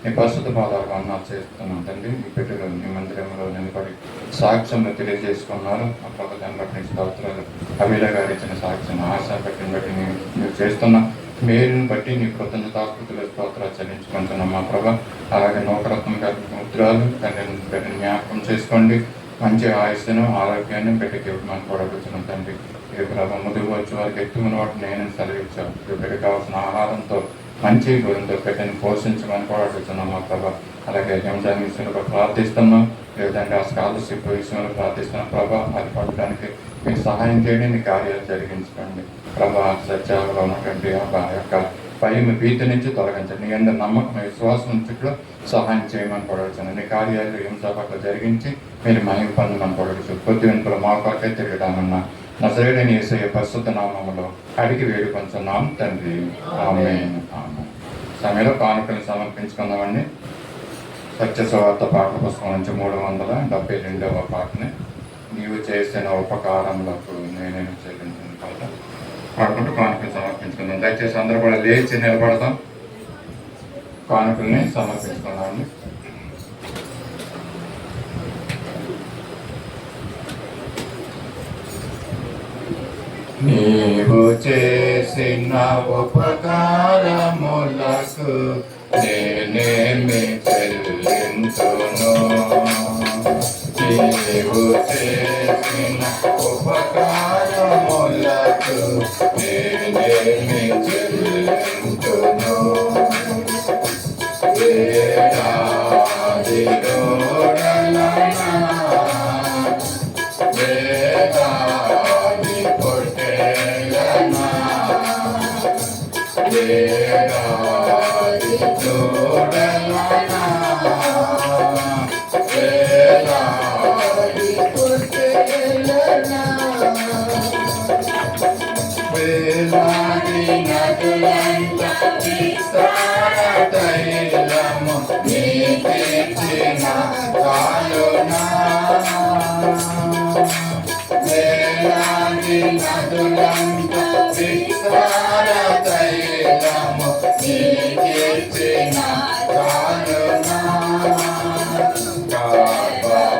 నీ పరిశుద్ధ పాదాలకు వందనాలు చేస్తున్నాం తండ్రి. ఈ బిడ్డలు నీ మందిరంలో నిలబడి సాక్ష్యంలో తెలియజేసుకున్నారు. ఆ ప్రభుత్వాన్ని బట్టి స్తోత్రాలు. అభిల గారు ఇచ్చిన సాక్ష్యం ఆశ బట్టిని బట్టి నువ్వు చేస్తున్నా మేలుని బట్టి నీ కృతజ్ఞతాకృతుల స్తోత్రాలు చెల్లించుకుంటున్నాం మా ప్రభా. అలాగే నూకరత్నం గారి ముద్రాలు బిడ్డని జ్ఞాపకం చేసుకోండి. మంచి ఆయుష్ను ఆరోగ్యాన్ని బిడ్డకి ఇవ్వమని కూడా కూర్చున్నాం తండ్రి. ఈ ప్రభా ముందుకు వచ్చే వారికి ఎత్తుకున్న వాటిని నేను సెలవిచ్చాను. ఈ బిడ్డకి కావాల్సిన ఆహారంతో మంచి గురంతో బిడ్డని పోషించమని కూడా అడుగుతున్నాం మా ప్రభా. అలాగే హింసాన్ని విషయంలో ప్రార్థిస్తున్నాం. లేదంటే ఆ స్కాలర్షిప్ విషయంలో ప్రార్థిస్తున్నాం ప్రభా. అది పడడానికి మీకు సహాయం చేయండి. నీ కార్యాలు జరిగించుకోండి ప్రభా. సత్యాలలో ఉన్నటువంటి ఆ యొక్క భయం భీతి నుంచి తొలగించండి. నీ అందరి నమ్మకం విశ్వాసం నుంచి సహాయం చేయమని పడవచ్చు. నీ కార్యాలు హింస పట్ల జరిగించి మీరు మహిమ పొందమని పడవచ్చు. కొద్ది వెనుకలు మా కొరకే తిరగడామన్నా నజరేయుడైన యేసయ్య పరిశుద్ధ నామములో అడిగి వేడుకొంచున్నాం తండ్రి. ఆమేన్. ఆమేన్. సమయంలో కానుకలు సమర్పించుకుందామండి. సత్య సువార్త పాటల పుస్తకం నుంచి 372వ పాటని నీవు చేసిన ఉపకారములకు నేనేమి చెల్లించిన పాట పాడుకుంటూ కానుకలు సమర్పించుకుందాం. దయచేసి అందరూ కూడా లేచి నిలబడతాం. కానుకల్ని సమర్పించుకుందామండి. నీవు చేసిన ఉపకారములకు నేనేమి చెల్లించును. నీవు చేసిన ఉపకారములకు నేనేమి చెల్లింతును వేలాది గోడలనా వేలాది పొట్టేలనా వేలాది గోడలనా వేలాది పొట్టేలనా వేలాది నదులంత విస్తార తైలము నీకిచ్చిన కాలునా వేలాది నదులంత విస్తార తైలము నీకిచ్చిన కాలునా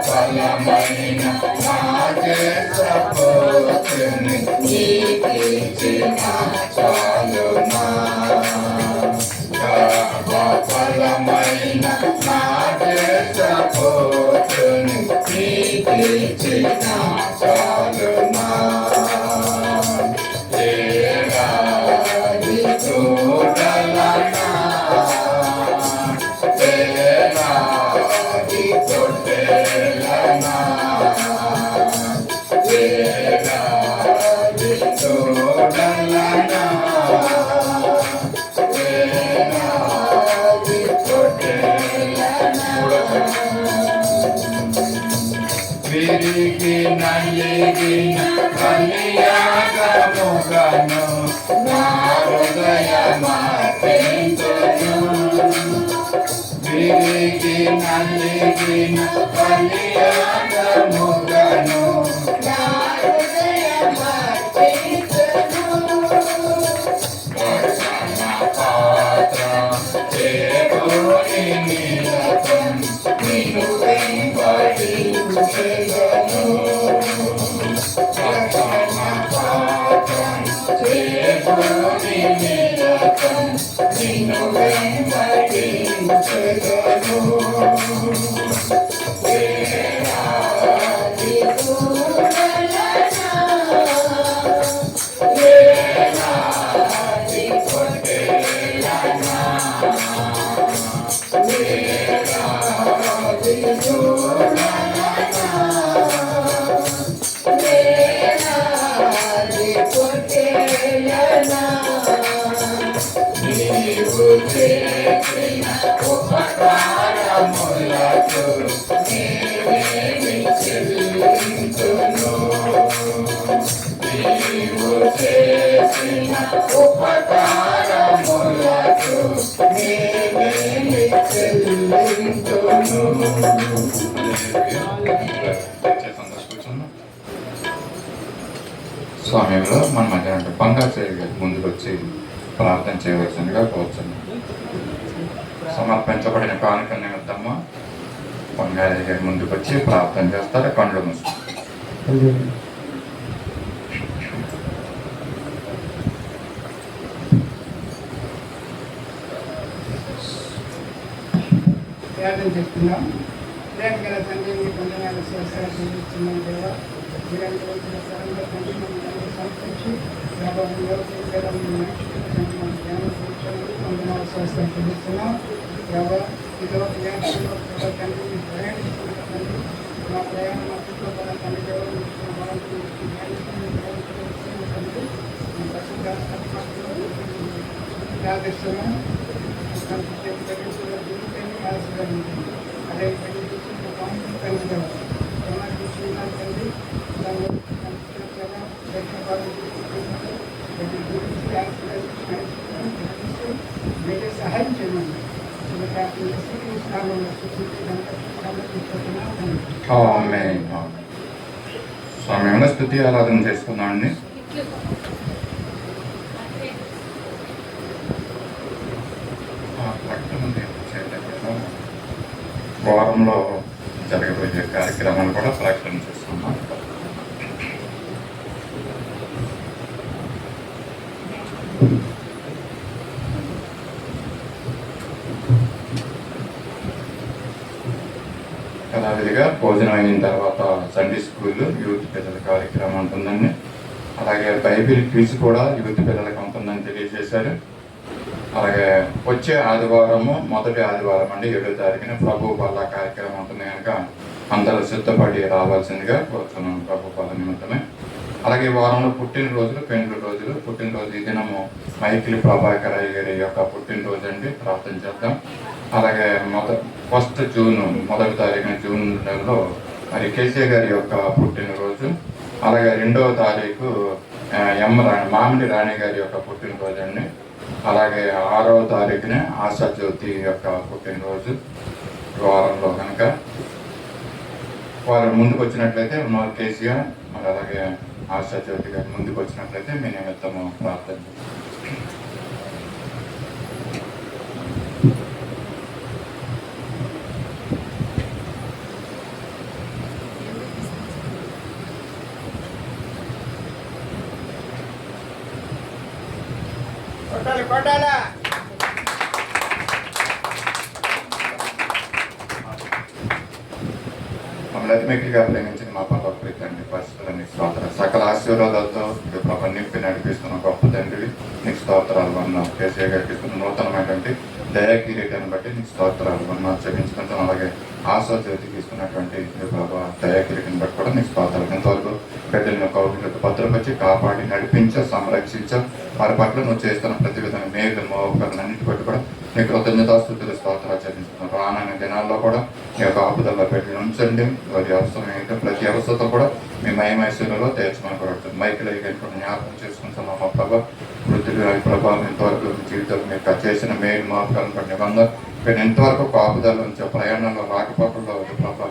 ఫలమైన నాగేశపోతుని నీకిచ్చిన చాలునా ఫలమైన నాగేశపోతుని నీకిచ్చిన చాలునా ఏడాది చూడలనా ఏడాది తొట్టెలనా ఏడాది చూడలనా ఏడాది తొట్టెలనా విరిగి నలిగిన కలియాగముగను నా హృదయమార్పించును విరిగి నలిగిన కలియాగముగను నా హృదయమార్పించును వచన పాత్ర చేకూరి నిరతం నిన్ను వెంబడించెదను వచన పాత్ర చేకూరి నిరతం నిన్ను వెంబడించెదను వేలాది గోడలనా వేలాది పొట్టేలనా వేలాది గోడలనా వేలాది పొట్టేలనా నీవు చేసిన ఉపకారములకు నేనేమి చెల్లింతును నీవు చేసిన ఉపకారములకు నేనేమి చెల్లింతును స్వామిలో మన మధ్య బంగారు చేయగలి ముందుకు వచ్చి ప్రార్థన చేయవలసిందిగా కోరుతున్నాం. సమర్పించబడిన కానుక నిమిత్తము బంగారు గారి ముందుకు వచ్చి ప్రార్థన చేస్తారు. కళ్ళు మూసుకుంటారు. ప్రార్థన చేస్తున్నాం. ప్రేమ గల తండ్రి మీ కొందనాలు చేస్తారా చెల్లిస్తున్నాం దేవా. మీరందరూ సరంగా తండ్రి మమ్మల్ని సంతరించి కొందనాలు చేస్తారా చెల్లిస్తున్నాం దేవా. ఇదో తండ్రి మీ ప్రయాణిస్తున్న తండ్రి మా ప్రయాణం మా చుట్టూ పడ తండ్రి దేవాలు ప్రార్థిస్తున్నాం. అదే సహాయం చేయండి. స్వామి స్థుతి ఆరాధన చేసుకున్నామండి. వారంలో జరగబోయే కార్యక్రమాలు కూడా ప్రకటన చేస్తున్నాం. యథావిధిగా భోజనం అయిన తర్వాత సండే స్కూల్ యూత్ పిల్లల కార్యక్రమం ఉంటుందండి. అలాగే బైబిల్ క్విజ్ కూడా యూత్ పిల్లలకు ఉంటుందని తెలియజేశారు. అలాగే వచ్చే ఆదివారము మొదటి ఆదివారం అండి 7వ తారీఖున ప్రభు బల్ల కార్యక్రమం ఉంటుంది కనుక అందరూ సిద్ధపడి రావాల్సిందిగా కోరుతున్నాను ప్రభు బల్ల నిమిత్తమే. అలాగే వారంలో పుట్టినరోజులు పుట్టినరోజు ఈ దినము మైకిలి ప్రభాకర్ అయ్య గారి యొక్క పుట్టినరోజు అండి, ప్రార్థన చేద్దాం. అలాగే 1 జూన్ 1వ తారీఖున జూన్ నెలలో మరి కేసీ గారి యొక్క పుట్టినరోజు. అలాగే 2వ తారీఖు మామిడి రాణి గారి యొక్క పుట్టినరోజు అండి. అలాగే 6వ తారీఖున ఆశా జ్యోతి యొక్క పుట్టినరోజు. వారంలో కనుక వారు ముందుకు వచ్చినట్లయితే కేసీఆర్ మరి అలాగే ఆశా జ్యోతి గారు ముందుకు వచ్చినట్లయితే మీ నిమిత్తము ప్రార్థన కొట్టాలా మమ్మల్ని అతిమిక్కిగా ప్రేమించిన మా పనుల ప్రీతండి పరిస్థితులని స్తోత్రాలు, సకల ఆశీర్వాదాలతో ప్రభు నింపి నడిపిస్తున్న గొప్ప తండ్రి నీకు స్తోత్రాలు అన్నాం. కేసీఆర్ గారికి ఇస్తున్న నూతనమైనటువంటి దయాకిరీటాన్ని బట్టి నీకు స్తోత్రాలు అన్నా చెల్లించుకుంటాం. అలాగే ఆశా జ్యోతికి ఇస్తున్నటువంటి ప్రభావ దయాకిరీటాన్ని బట్టి కూడా నీకు స్తోత్రాలు. ఎంతవరకు బిడ్డలను కౌగిలితో భద్రపరిచి కాపాడి నడిపించ సంరక్షించ వారి పట్ల నువ్వు చేస్తున్న ప్రతి విధంగా మేలు మోకాలను అన్నిటి బట్టి కూడా నీ కృతజ్ఞతాస్తుతులు స్తోత్రాలు చెల్లించుకున్నాం. రానున్న దినాల్లో కూడా మీ యొక్క ఆపుదల్లో పెట్టి ఉంచండి. వారి అవసరం ఏంటో ప్రతి అవసరతో కూడా మీ మహిమైశ్వర్యంలో తీర్చమని కోరుతుంది. మైకిల్ అయ్యి జ్ఞాపకం చేసుకుంటున్నాం. మా ప్రభావ వృద్ధులు ప్రభావం ఎంతవరకు మీ జీవితంలో మీకు చేసిన మేలు మోకాలను పడిన నిబంధన మీరు ఎంతవరకు కాపుదల ఉంచే ప్రయాణంలో రాకపోకల్లో ప్రభావ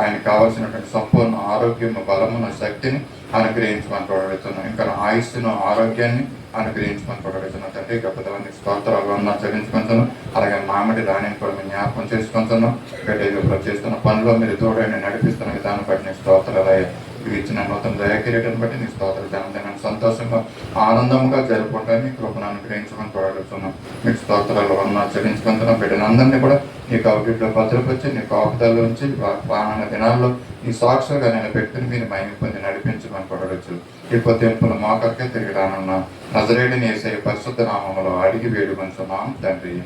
ఆయనకు కావాల్సినటువంటి సంపూర్ణ ఆరోగ్యం బలమున శక్తిని అనుగ్రహించమని కోరుతున్నాం. ఇంకా ఆయుస్సును ఆరోగ్యాన్ని అనుగ్రహించమని కోరుతున్నాం. తండ్రి గొప్పదవానికి స్తోత్రాలు అన్నా చెల్లించుకుంటున్నాం. అలాగే మామిడి రాణిని కూడా మేము జ్ఞాపకం చేసుకుంటున్నాం. బిడ్డ చేస్తున్న పనిలో మీరు తోడైనా నడిపిస్తున్న విధానం బట్టి నీకు స్తోత్రాలు ఇవి ఇచ్చిన నూతన దయాకిరీటాన్ని బట్టి నీ స్తోత్రాలు జనదినాన్ని సంతోషంగా ఆనందంగా జరుపుకుంటాను కృపను అనుగ్రహించమని కోరుతున్నాం. మీకు స్తోత్రాలు అన్నా చెల్లించుకుంటున్నాం. బిడ్డలందరినీ కూడా నీ కౌగిట్లో భద్రపరిచి నీ కాపుదల్లో ఉంచి రానున్న దినాల్లో నీ సాక్షులుగా నేను పెట్టుకుని మీరు మహిమ పొంది నడిపించమని కోరవచ్చు. ఈ పొద్దుంపుల మోకరికే తిరిగి రానున్న నజరేయుడిని యేసయ్య పరిశుద్ధ నామములో అడిగి వేడుకొంచున్నాం తండ్రి,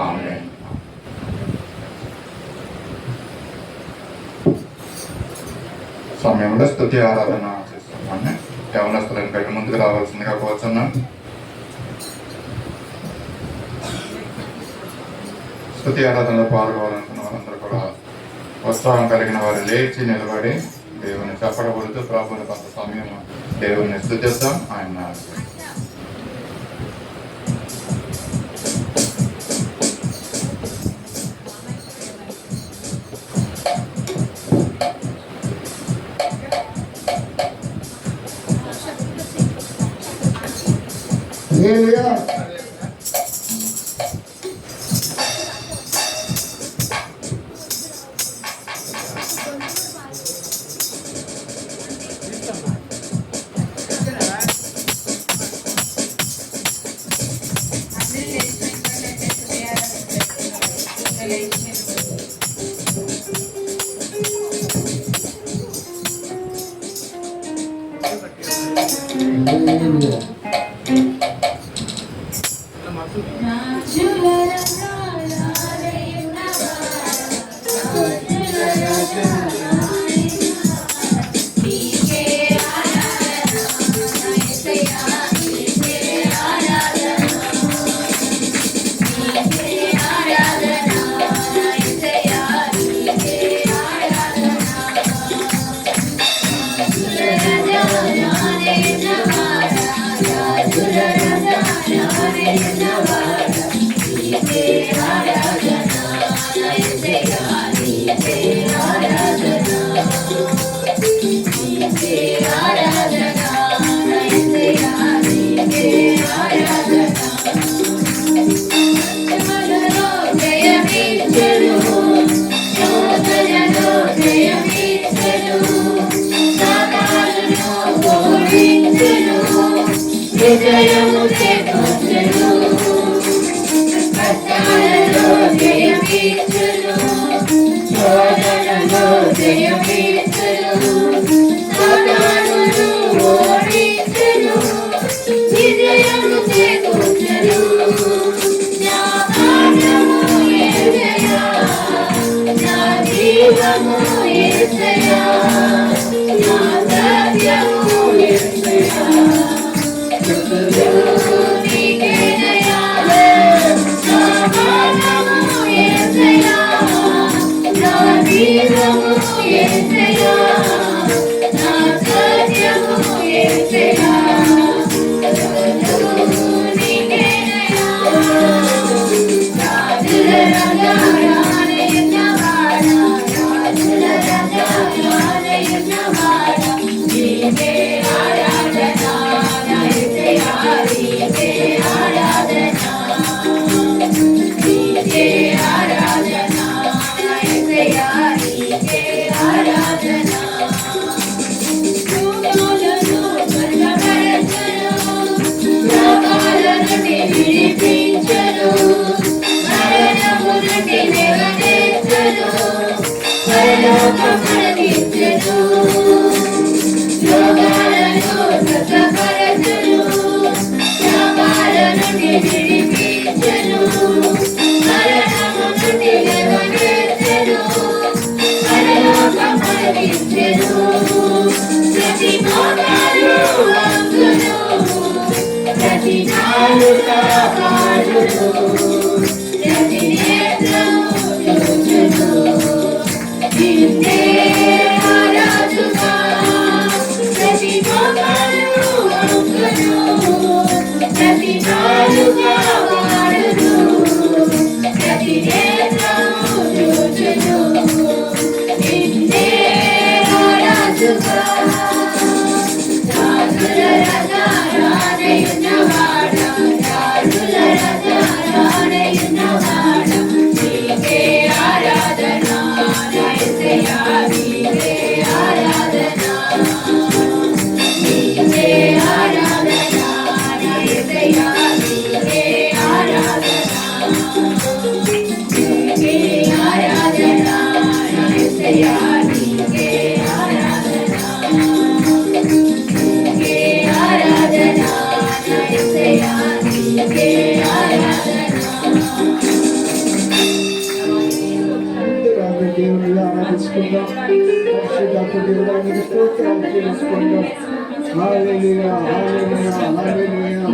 ఆమేన్. సమయంలో స్తుతి ఆరాధన చేస్తున్నాను. యవనస్తులను బయట ముందుకు రావాల్సిందిగా కోరుచున్నాం. స్తుతి ఆరాధనలో పాల్గొనాలనుకున్న వారందరూ కూడా ఉత్సాహం కలిగిన వారు లేచి నిలబడి దేవుని చెప్పడబడుతూ ప్రభువుని కొంత సమయం దేవుని స్తుతిద్దాం. ఆయన జయము చేకూర్చును కష్టాలలో జయమిచ్చును శోధనలో దేవుడిగా ఆరాధించుకుందాం. పరిశుద్ధ దేవుడానికి స్తోత్రాలు చేసుకుందాం. హల్లెలూయా హల్లెలూయా హల్లెలూయా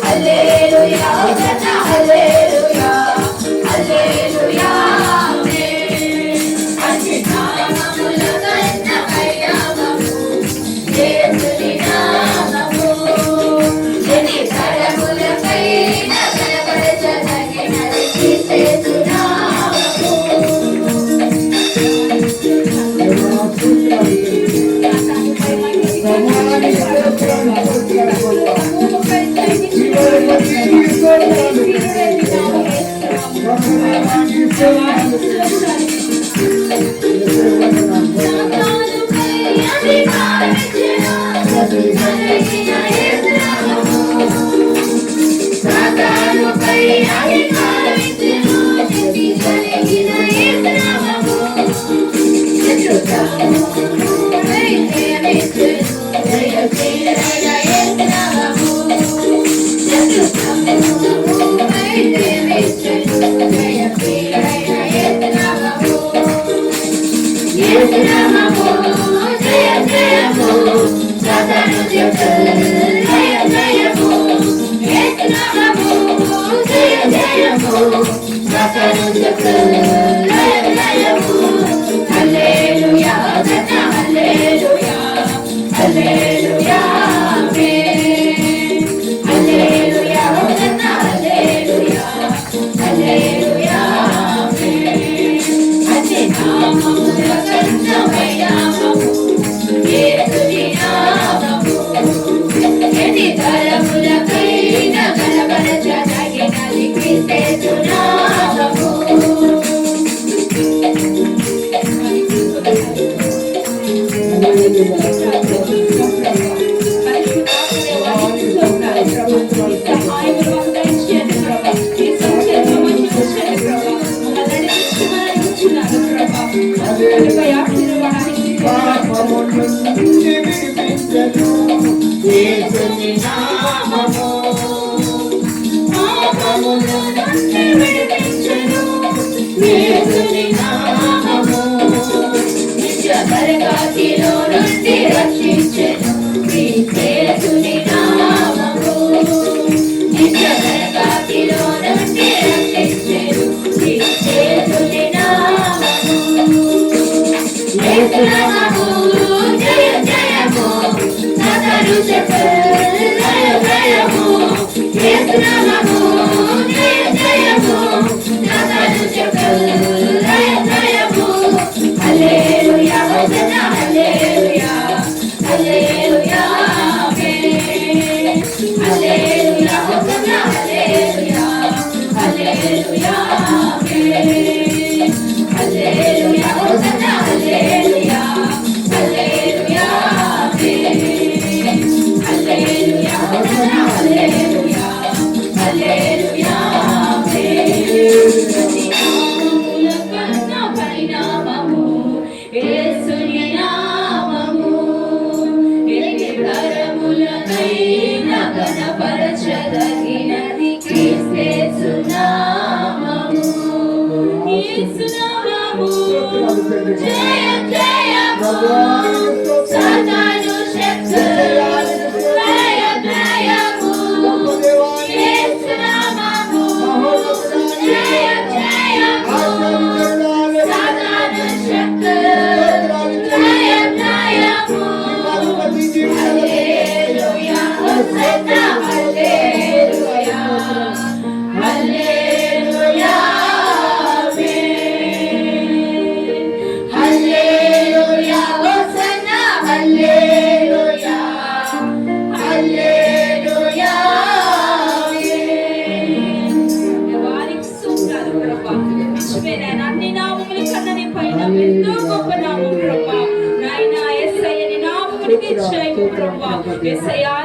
Hallelujah.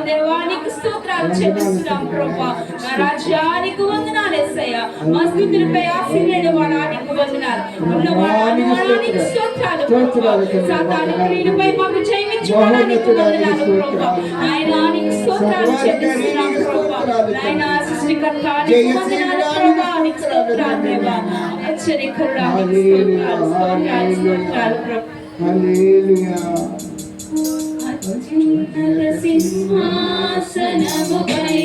దేవానికి స్తోత్రాలు చెల్లిస్తున్నాం ప్రభా. నా రాజ్యానికి వందనాలు యేసయ్యా. మా స్థుతులపై ఆశీర్వదించే వాడానికి వందనాలు. ఉన్నవాడానికి స్తోత్రాలు ప్రభా. సాతాను క్రియలపై మాకు జయమిచ్చువాడానికి వందనాలు ప్రభా. నాయనా నీకు స్తోత్రాలు చెల్లిస్తున్నాం ప్రభా. నాయనా సృష్టికర్తానికి వందనాలు ప్రభా. నీకు స్తోత్రాలు ప్రభా. ఆశ్చర్యకరుడానికి స్తోత్రాలు స్తోత్రాలు స్తోత్రాలు ప్రభా. హల్లెలూయా. సింహాసనముపై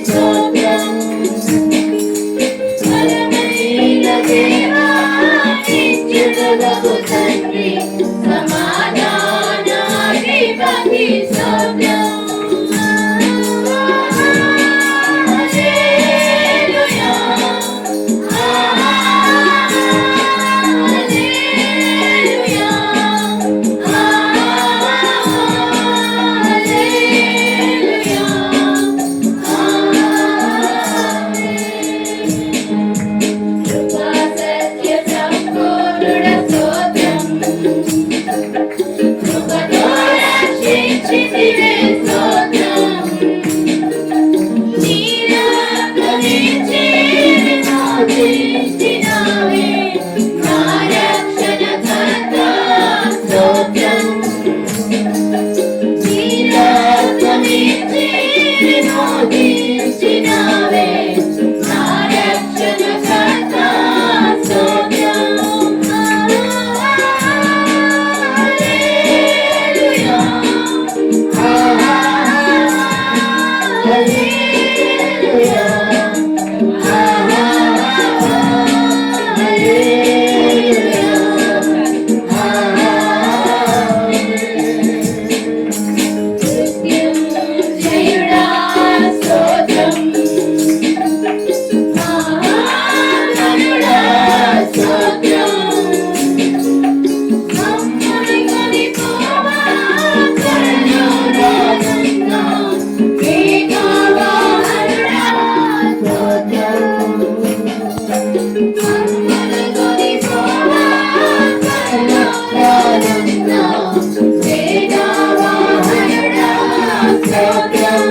స్తోత్రం బలమైన దేవా నిత్యుడగు తండ్రి సమాధానాధిపతి స్తోత్రం హల్లెలూయా హల్లెలూయా కృపా సత్య సంపూర్ణ స్తోత్రం కృపతో రక్షించితివే స్తోత్రం నీ రక్తమిచ్చి విమోచించినావే నా రక్షణకర్త స్తోత్రం నీ రక్తమిచ్చి విమోచించినావే నా రక్షణకర్త స్తోత్రం హల్లెలూయా హల్లెలూయా మృత్యుంజయుడా స్తోత్రం మహాగణుడా స్తోత్రం మమ్మల్ని కొనిపోవా కరుణామయుడ వేగవాహనుడా స్తోత్రం మమ్మల్ని కొనిపోవా కరుణామయుడ వేగవాహనుడా స్తోత్రం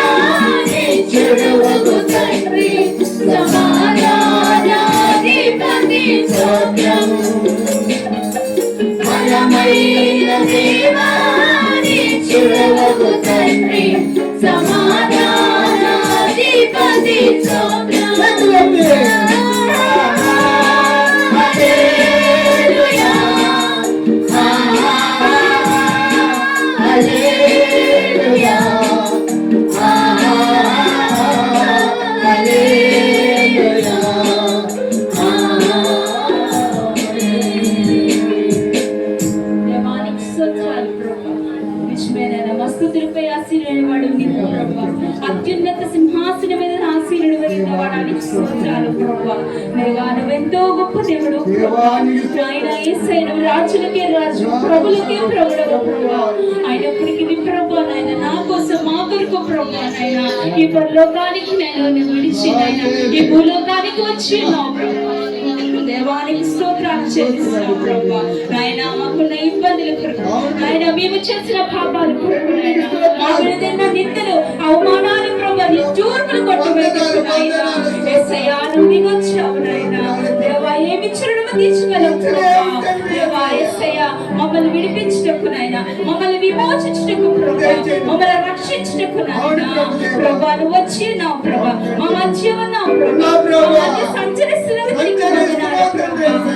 Hallelujah. ప్రభా. దేవా నువ్వెంతో గొప్ప దేవుడు ప్రభా. ఆయన యేసయ్య రాజులకే రాజు, ప్రభులకే ప్రభుడవు ప్రభా. అయినప్పటికీ నీ ప్రభా నాయన నా కోసం మా కొరకు ప్రభా నాయన ఈ పరలోకానికి నేను విడిచి నాయన ఈ భూలోకానికి వచ్చి నా ప్రభా దేవానికి స్తోత్రాలు చెల్లిస్తున్నాం ప్రభా. నాయన మాకున్న ఇబ్బందుల కొరకు, నాయన మేము చేసిన పాపాల కొరకు, నాయన మాకు ఏదైనా నిందలు అవమానాలు ప్రభా నిట్టూర్పులు కొట్టబెట్టుకు నాయన యేసయ్యా నువ్వు దిగొచ్చావు నాయన. దేవా ఏమి చిరునవ్వు తీర్చగలవు ప్రభా. దేవా యేసయ్యా మమ్మల్ని విడిపించుటకు నాయన, మమ్మల్ని విమోచించుటకు ప్రభా, మమ్మల్ని రక్షించుటకు నాయన ప్రభా నువ్వు వచ్చి నావు ప్రభా. మా మధ్య ఉన్నావు ప్రభా, మా మధ్య సంచరిస్తున్నావు.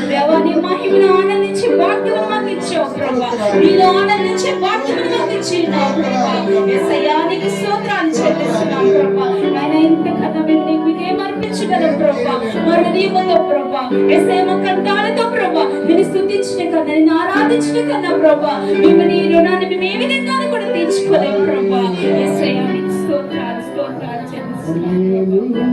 దేవా నీ మహిమను ఆనందించే భాగ్యం మాకు ఇచ్చావు ప్రభా. నీలో ఆనందించే భాగ్యం మాకు ఇచ్చినావు ప్రభా. యేసయ్యా నీకు స్తోత్రాలు చెల్లిస్తున్నాం ప్రభా. ఆయన ఇంతకన్నా మేము నీకు ఇదేం అర్పించగలం ప్రభా. మరి నీవుతో ప్రభా యేసయ్య మా కంఠాలతో ప్రభా నేను స్తుతించిన కన్నా, నేను ఆరాధించిన కన్నా ప్రభా మేము నీ రుణాన్ని మేము ఏ విధంగానూ కూడా తీర్చుకోలేము ప్రభా. యేసయ్య నీకు స్తోత్రాలు చెల్లిస్తున్నాం ప్రభా.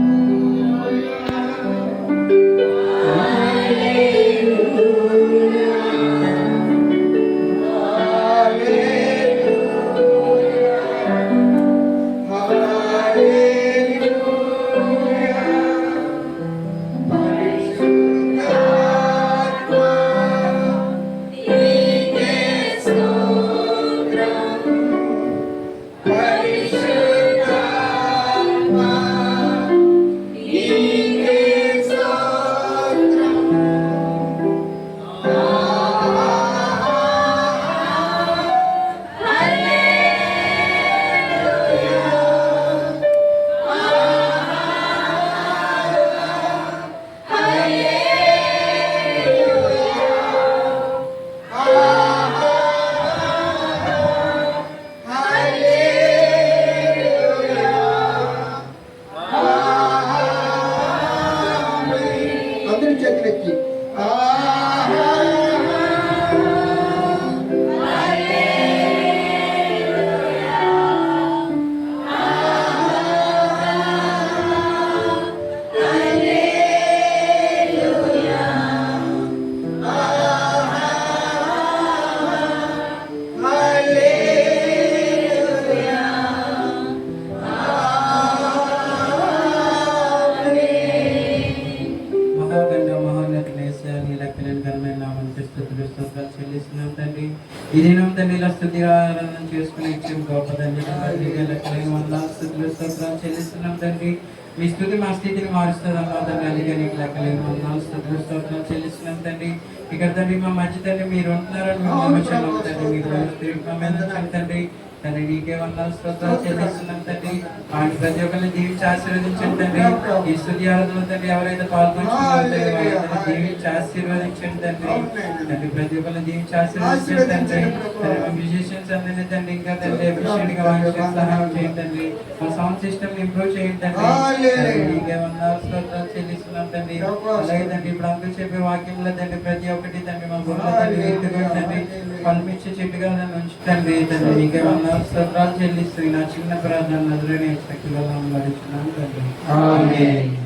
ఈ దినం తండ్రి ఇలా స్తుతి ఆరాధన చేసుకుని ఇచ్చాం గొప్ప తండ్రి. స్తుతులు స్తోత్రాలు చెల్లిస్తున్నాం తండ్రి. మీ స్థుతి మా స్థితిని మారుస్తుంది అమ్మా తండ్రి. అందుకే నీకు లెక్కలేని వందనాలు స్తుతులు స్తోత్రాలు చెల్లిస్తున్నాం తండ్రి. ఇక్కడ తండ్రి మా మధ్య తండ్రి మీరు ఉంటున్నారని మేము నమ్ముచున్నాం తండ్రి. మీరు మా మీద తండ్రి తండ్రి నీకే వందనాలు స్తోత్రాలు చెల్లిస్తున్నాం తండ్రి. ఆయన ప్రతి ఒక్కరిని దీవించి ఆశీర్వదించండి తండ్రి. ఈ స్తుతి ఆరాధన తండ్రి ఎవరైతే పాల్గొంటున్నారో దీవించి ఆశీర్వదించండి తండ్రి. తండ్రి ప్రతి ఒక్కరిని దీవించి ఆశీర్వదించండి తండ్రి. మ్యూజిషియన్స్ అందరినీ తండ్రి ఇంకా తండ్రి ఎఫిషియెంట్ గా వాయించే సహాయం చేయండి తండ్రి. మా సౌండ్ సిస్టమ్ ఇంప్రూవ్ చేయండి తండ్రి. నీకే వందనాలు స్తోత్రాలు చెల్లిస్తున్నాం తండ్రి. అలాగే తండ్రి ఇప్పుడు అందరూ చెప్పే వాక్యంలో తండ్రి ప్రతి ఒక్కటి తండ్రి మా బుర్ర తండ్రి ఎత్తుకొని తండ్రి పనిమిచ్చే చెట్టుగా నన్ను ఉంచుతండి తండ్రి. నీకే వందనాలు స్తోత్రాలు చెల్లిస్తూ నా చిన్న ప్రార్థన నదులని శక్తిగా నడుచున్నాను తండ్రి.